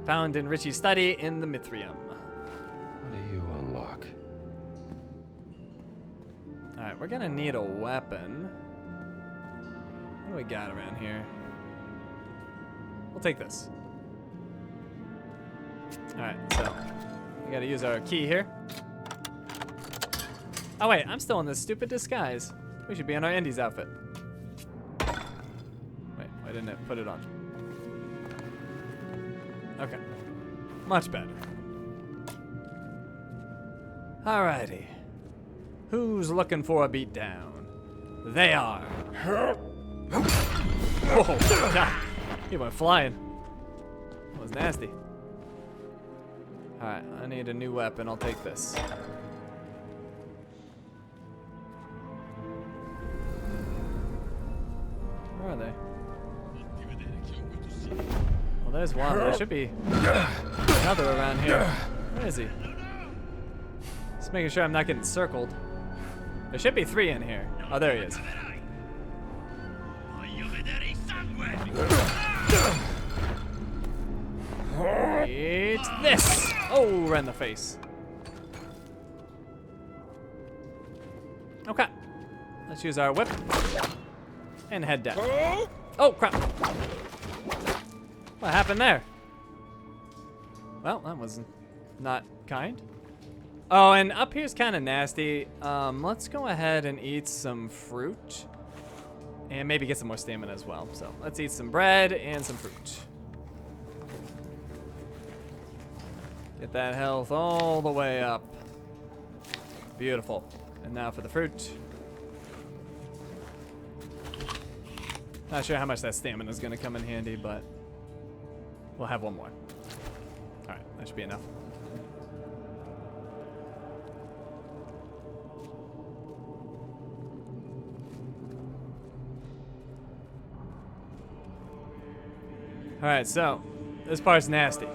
Found in Ricci's study in the Mithrium. What do you unlock? All right, we're gonna need a weapon. What do we got around here? We'll take this. All right, so we gotta use our key here. Oh wait, I'm still in this stupid disguise. We should be in our Indies outfit. Wait, why didn't it put it on? Okay, much better. Alrighty. Who's looking for a beatdown? They are. Oh, God. He went flying. That was nasty. Alright, I need a new weapon. I'll take this. Where are they? Well, there's one. There should be another around here. Where is he? Just making sure I'm not getting circled. There should be 3 in here. Oh, there he is. It's this! Oh, right in the face. Okay. Let's use our whip. And head down. Oh, crap. What happened there? Well, that was not kind. Oh, and up here's kind of nasty. Let's go ahead and eat some fruit. And maybe get some more stamina as well. So let's eat some bread and some fruit. Get that health all the way up. Beautiful. And now for the fruit. Not sure how much that stamina is going to come in handy, but we'll have one more. All right, that should be enough. All right, so this part's nasty.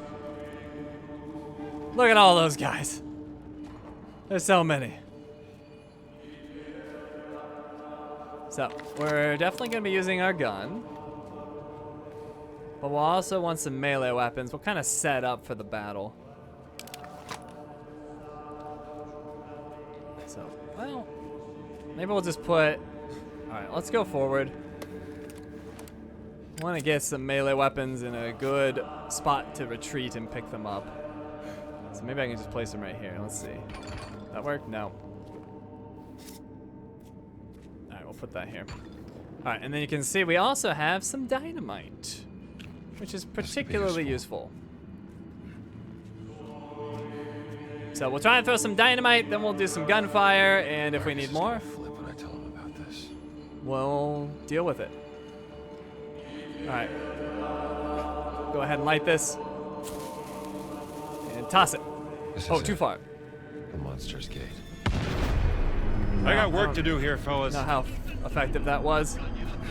Look at all those guys. There's so many. So, we're definitely going to be using our gun. But we'll also want some melee weapons. We'll kind of set up for the battle. So, well, maybe we'll just put... Alright, let's go forward. I want to get some melee weapons in a good spot to retreat and pick them up. So maybe I can just place them right here. Let's see. That work? No. Alright, we'll put that here. Alright, and then you can see we also have some dynamite, which is particularly useful. So we'll try and throw some dynamite, then we'll do some gunfire, and if we need more, Flip when I tell him about this. we'll deal with it. Alright. Go ahead and light this. And toss it. This Oh, is too it. far. The monster's gate. I got work to do here, fellas. Know how effective that was?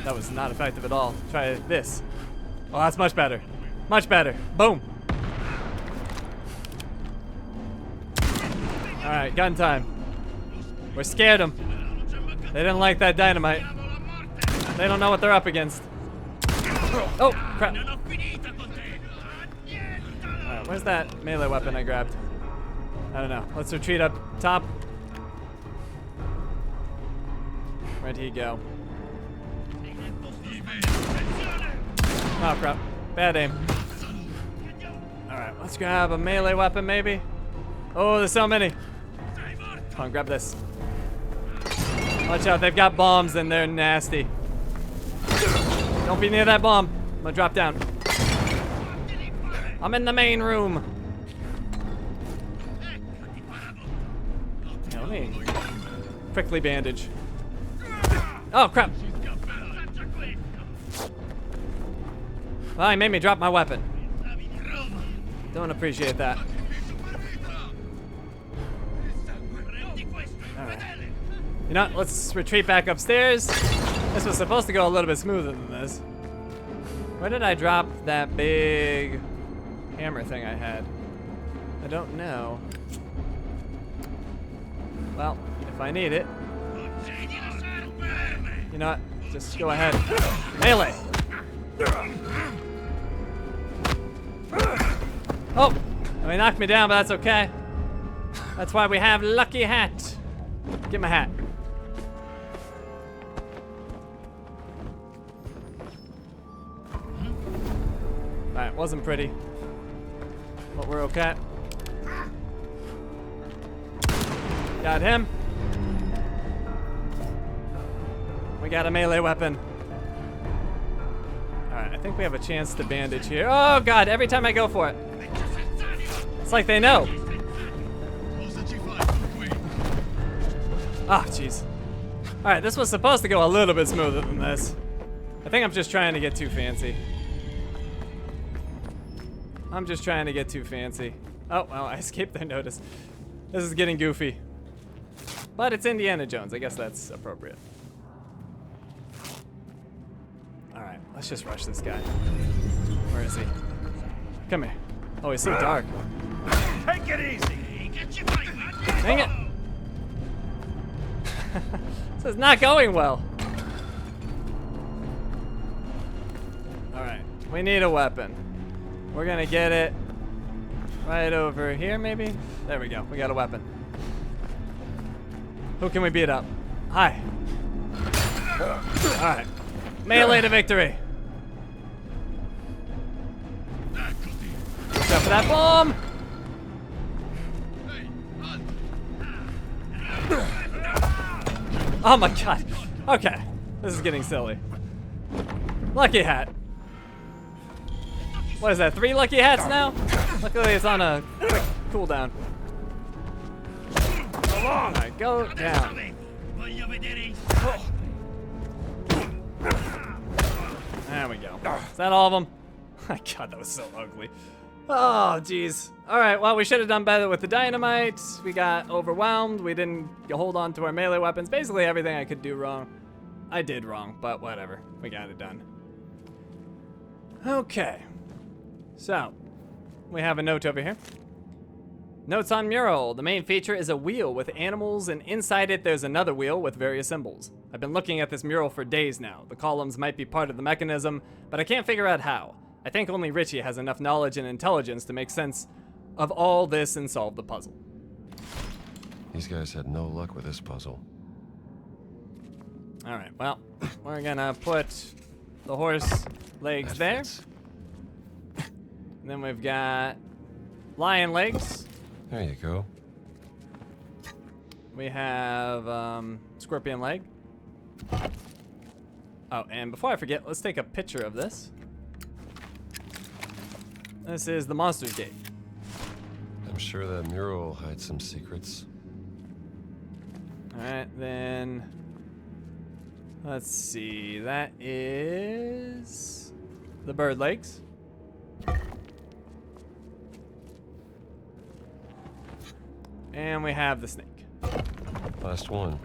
That was not effective at all. Try this. Oh, that's much better. Much better. Boom. Alright, gun time. We scared them. They didn't like that dynamite. They don't know what they're up against. Oh, crap. Alright, where's that melee weapon I grabbed? I don't know. Let's retreat up top. Where'd he go? Oh, crap. Bad aim. Alright, let's grab a melee weapon, maybe. Oh, there's so many. Come on, grab this. Watch out, they've got bombs and they're nasty. Don't be near that bomb. I'm gonna drop down. I'm in the main room. Yeah, let me quickly bandage. Oh, crap. Well, he made me drop my weapon. Don't appreciate that. Alright. You know what? Let's retreat back upstairs. This was supposed to go a little bit smoother than this. Where did I drop that big hammer thing I had? I don't know. Well, if I need it. You know what? Just go ahead. Melee! Oh! They knocked me down, but that's okay. That's why we have Lucky Hat. Get my hat. Alright, wasn't pretty. But we're okay. Got him. We got a melee weapon. Alright, I think we have a chance to bandage here. Oh god, every time I go for it. It's like they know. Ah, jeez. Alright, this was supposed to go a little bit smoother than this. I think I'm just trying to get too fancy. I'm just trying to get too fancy. Oh, well, I escaped their notice. This is getting goofy. But it's Indiana Jones. I guess that's appropriate. Alright, let's just rush this guy. Where is he? Come here. Oh, he's so dark. Take it easy. Dang it! This is not going well. Alright, we need a weapon. We're gonna get it right over here, maybe? There we go, we got a weapon. Who can we beat up? Hi. Alright, melee to victory. Watch out for that bomb! Oh my god. Okay. This is getting silly. Lucky hat. What is that? 3 lucky hats now? Luckily it's on a quick cooldown. Alright, go down. Oh. There we go. Is that all of them? My god, that was so ugly. Oh, jeez. Alright, well, we should have done better with the dynamite. We got overwhelmed. We didn't hold on to our melee weapons. Basically, everything I could do wrong, I did wrong, but whatever. We got it done. Okay. So, we have a note over here. Notes on mural. The main feature is a wheel with animals, and inside it there's another wheel with various symbols. I've been looking at this mural for days now. The columns might be part of the mechanism, but I can't figure out how. I think only Richie has enough knowledge and intelligence to make sense of all this and solve the puzzle. These guys had no luck with this puzzle. All right, well, we're gonna put the horse legs That there. fits. And then we've got lion legs. There you go. We have scorpion leg. Oh, and before I forget, let's take a picture of this. This is the Monsters Gate. I'm sure that mural hides some secrets. All right, then let's see. That is the bird legs. And we have the snake. Last one.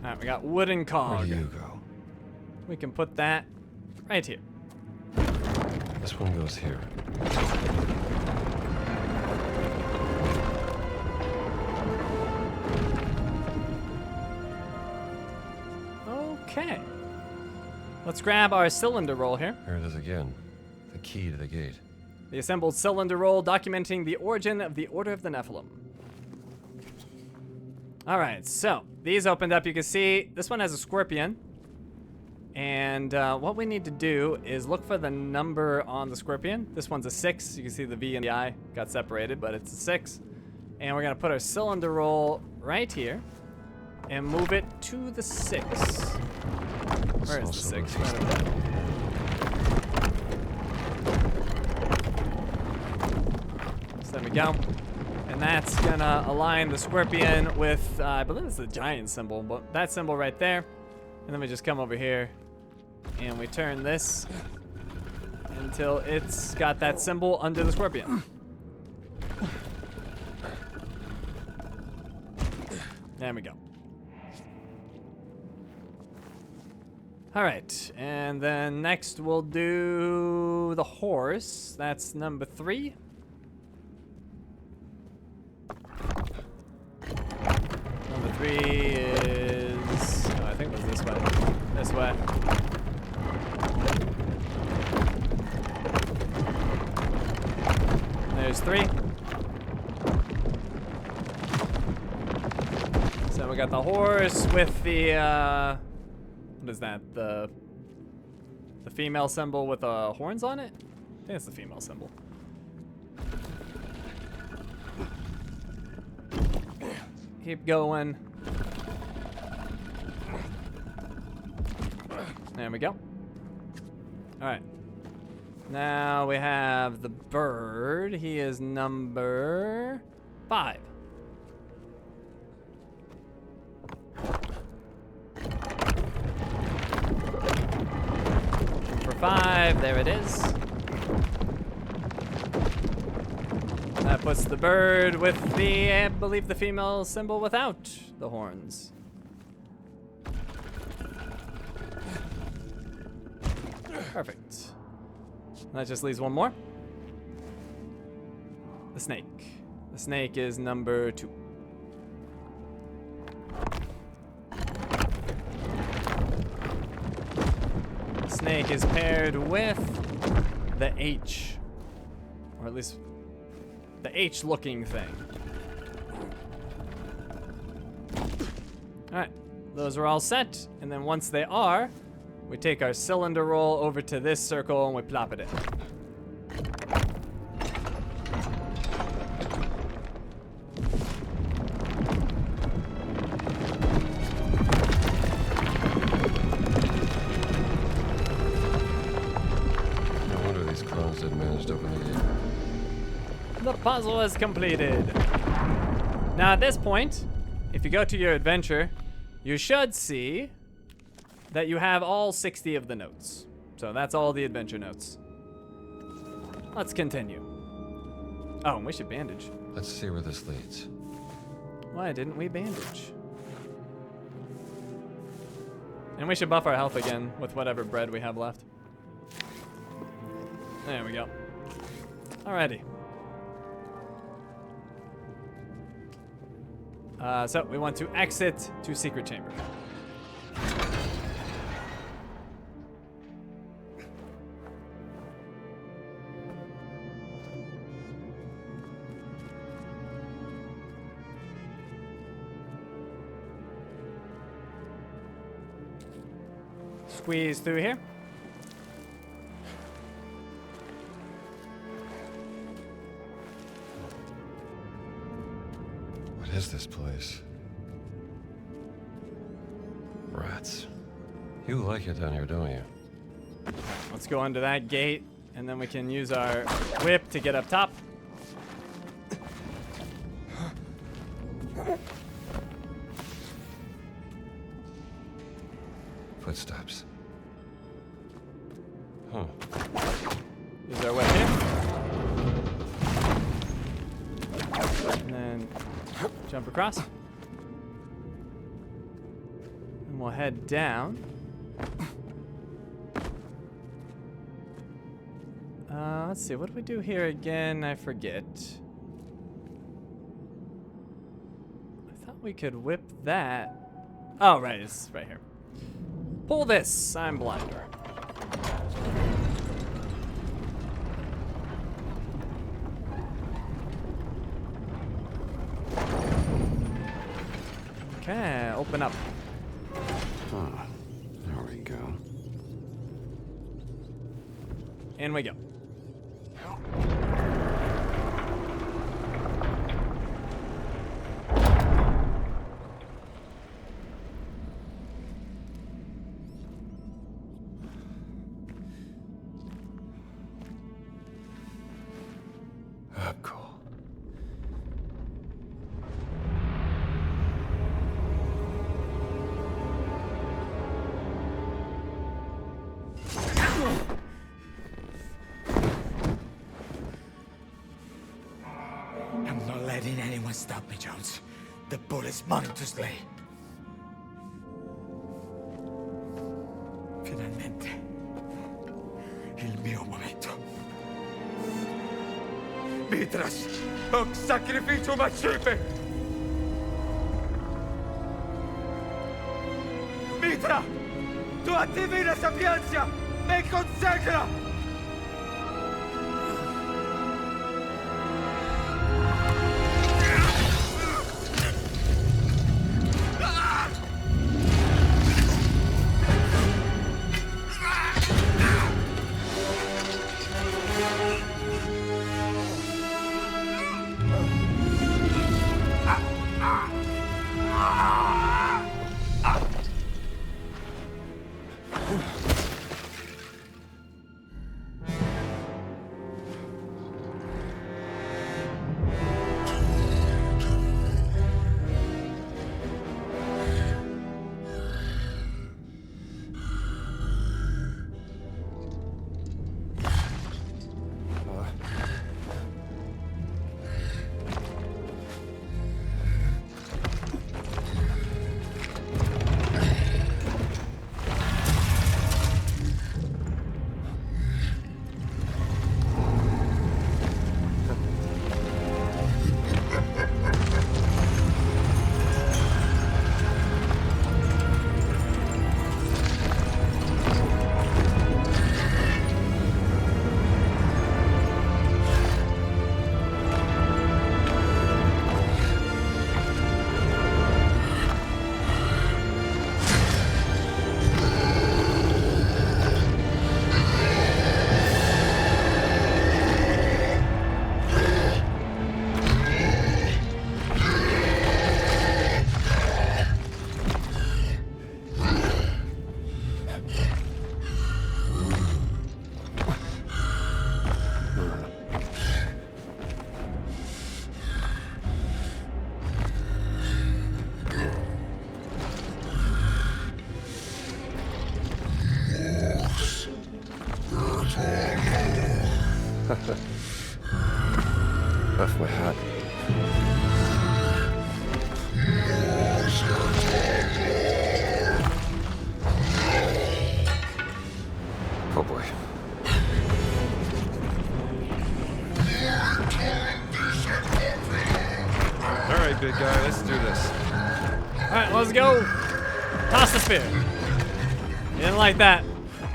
All right, we got wooden Where cog. do you go? We can put that right here. This one goes here. Okay. Let's grab our cylinder roll here. Here it is again. The key to the gate. The assembled cylinder roll documenting the origin of the Order of the Nephilim. All right, so these opened up. You can see this one has a scorpion. And what we need to do is look for the number on the scorpion. This one's a 6. You can see the V and the I got separated, but it's a 6. And we're going to put our cylinder roll right here and move it to the 6. Where is the 6? Right over there. So there we go. And that's gonna align the scorpion with, I believe it's the giant symbol, but that symbol right there. And then we just come over here and we turn this until it's got that symbol under the scorpion. There we go. All right, and then next we'll do the horse. That's number 3. Number 3 is, oh, I think it was this way. This way. There's 3. So we got the horse with the, what is that? The female symbol with horns on it? I think it's the female symbol. Keep going. There we go. All right. Now we have the bird. He is number 5. Number 5, there it is. That puts the bird with the, I believe, the female symbol without the horns. Perfect. That just leaves one more. The snake. The snake is number 2. The snake is paired with the H. Or at least the H-looking thing. All right, those are all set. And then once they are, we take our cylinder roll over to this circle and we plop it in. No wonder these clones didn't manage to open the gate. The puzzle is completed. Now at this point, if you go to your adventure, you should see that you have all 60 of the notes. So that's all the adventure notes. Let's continue. Oh, and we should bandage. Let's see where this leads. Why didn't we bandage? And we should buff our health again with whatever bread we have left. There we go. Alrighty. So we want to exit to secret chamber. Squeeze through here. What is this place? Rats. You like it down here, don't you? Let's go under that gate, and then we can use our whip to get up top. Footsteps. Huh. Use our whip here. And then jump across. And we'll head down. Let's see, what do we do here again? I forget. I thought we could whip that. Oh, right, it's right here. Pull this, I'm blinder. Okay, open up. Huh. There we go. In we go. Cool. I'm not letting anyone stop me, Jones. The bull is mine to slay. Finalmente. Il mio momento. Mitras, hoc sacrificium accipe! Mitra! Tua divina sapienza me consacra! Left my hat. Oh boy. big guy. Let's do this. All right, let's go. Toss the spear. He didn't like that.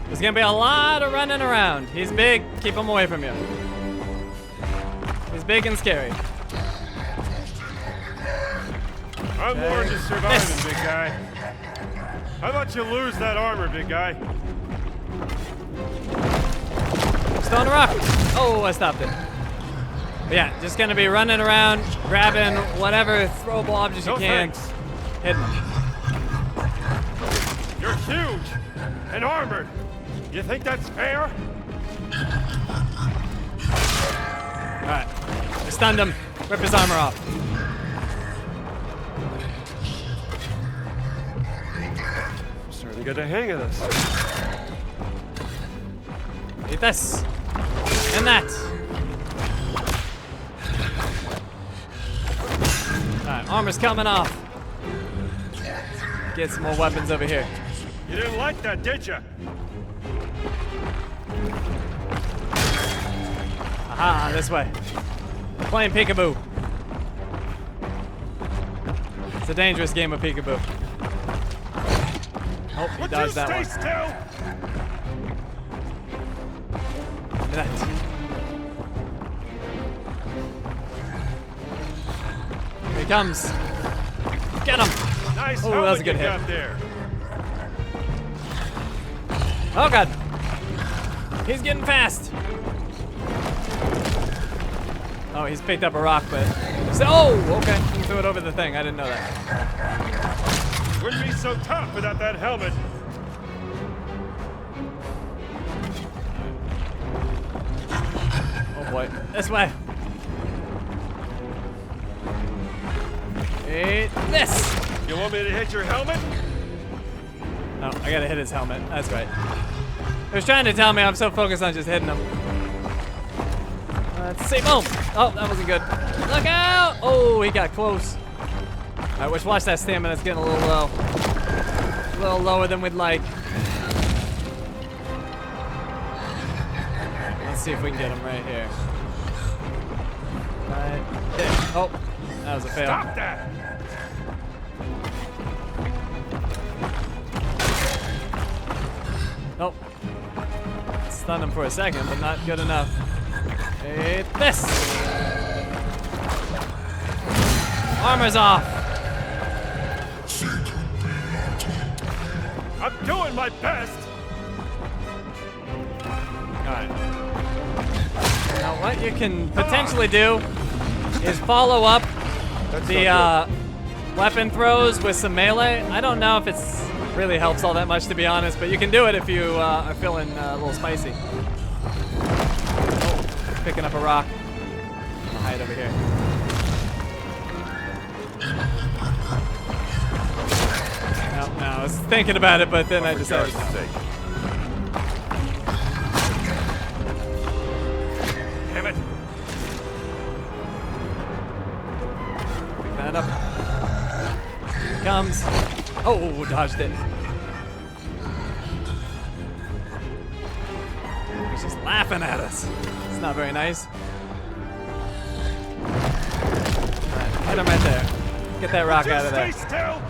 There's gonna be a lot of running around. He's big. Keep him away from you. He's big and scary. I'm warned you're surviving, big guy. How about you lose that armor, big guy? Stone rock. Oh, I stopped it. But yeah, just gonna be running around, grabbing whatever throwable objects you can, hitting them. You're huge and armored. You think that's fair? All right, I stunned him. Rip his armor off. I'm starting to get the hang of this. Eat this. And that. Alright, armor's coming off. Get some more weapons over here. You didn't like that, did you? Aha, this way. We're playing peekaboo. It's a dangerous game of peekaboo. Oh, he dodged that one. Stay still. That. Here he comes. Get him! Nice. Oh, that was a good hit. Got there. Oh god. He's getting fast. Oh, he's picked up a rock, but... Oh, okay. He threw it over the thing. I didn't know that. Wouldn't be so tough without that helmet. Oh boy. This way. Hit this. You want me to hit your helmet? No, I gotta hit his helmet. That's right. He was trying to tell me I'm so focused on just hitting him. Let's see. Boom. Oh, that wasn't good. Look out! Oh, he got close. All right, watch that stamina. It's getting a little low. A little lower than we'd like. Let's see if we can get him right here. Right there. Oh, that was a fail. Stop that! Nope. Stunned him for a second, but not good enough. Hit this! Armor's off! I'm doing my best! Alright. Now what you can potentially do is follow up the weapon throws with some melee. I don't know if it's really helps all that much, to be honest, but you can do it if you are feeling a little spicy. Oh, picking up a rock. I'll hide over here. No, I was thinking about it, but then I decided no. Damn it. Pick that up. Here it comes. Oh, dodged it. He's just laughing at us. It's not very nice. Alright, hit him right there. Get that rock out of there. Stay still.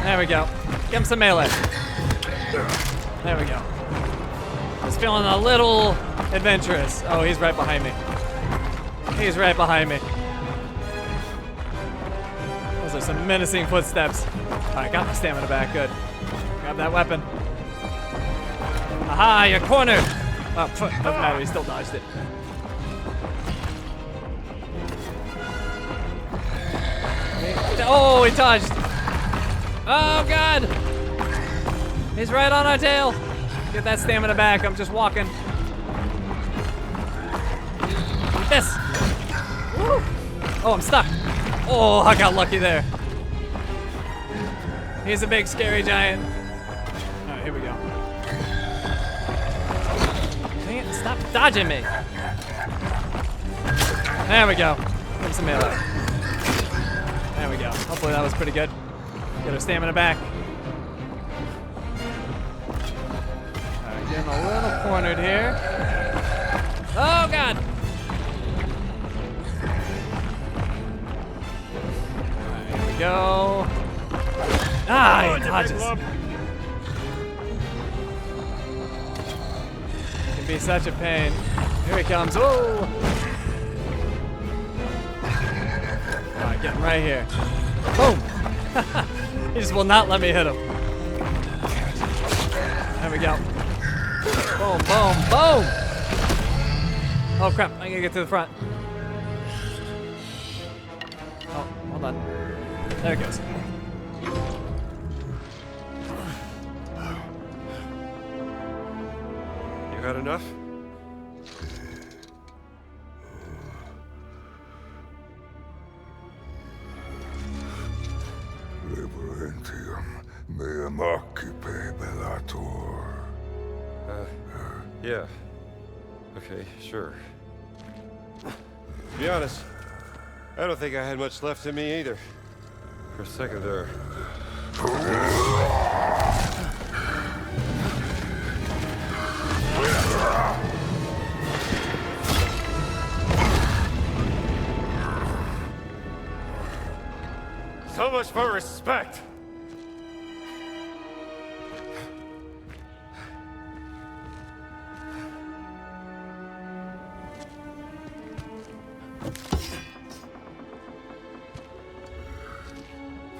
There we go. Give him some melee. There we go. Just feeling a little adventurous. Oh, he's right behind me. He's right behind me. Those are some menacing footsteps. Alright, got my stamina back. Good. Grab that weapon. Aha, you're cornered. Oh, doesn't matter. He still dodged it. Oh, he dodged. Oh, God. He's right on our tail. Get that stamina back. I'm just walking. This. Woo. Oh, I'm stuck. Oh, I got lucky there. He's a big, scary giant. All right, here we go. Dang it, stop dodging me. There we go. Give him some melee. There we go. Hopefully that was pretty good. Get our stamina back. All right, getting a little cornered here. God. Alright, here we go. Ah, he dodges. Can be such a pain. Here he comes. Whoa! Alright, get him right here. Boom! He just will not let me hit him. There we go. Boom, boom, boom! Oh crap, I gotta get to the front. Oh, hold on. There it goes. You had enough? Liberentium mea macipe bellator. Yeah. Okay, sure. To be honest, I don't think I had much left in me either. For a second there. So much for respect!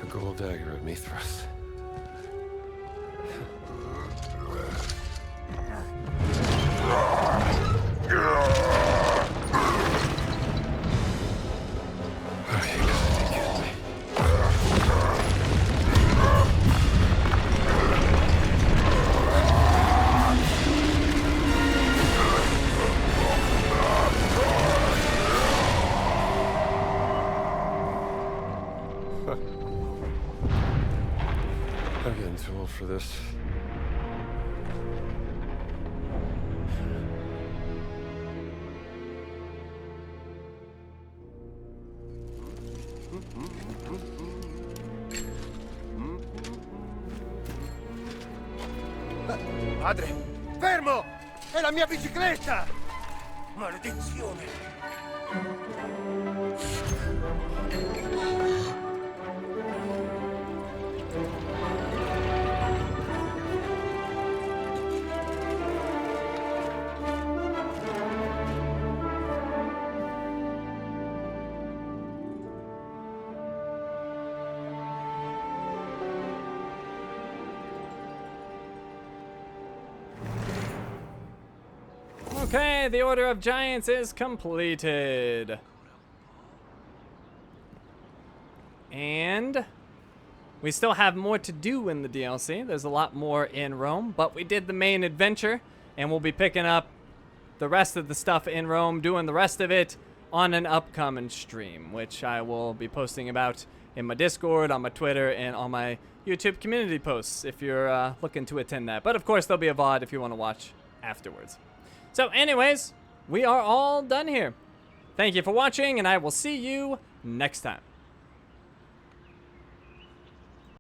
A gold dagger at Mithras. I'm getting too old for this. Padre, fermo! È la mia bicicletta! Maledizione! Okay, the Order of Giants is completed. And we still have more to do in the DLC. There's a lot more in Rome, but we did the main adventure, and we'll be picking up the rest of the stuff in Rome, doing the rest of it on an upcoming stream, which I will be posting about in my Discord, on my Twitter, and on my YouTube community posts if you're looking to attend that. But of course, there'll be a VOD if you want to watch afterwards. So anyways, we are all done here. Thank you for watching, and I will see you next time.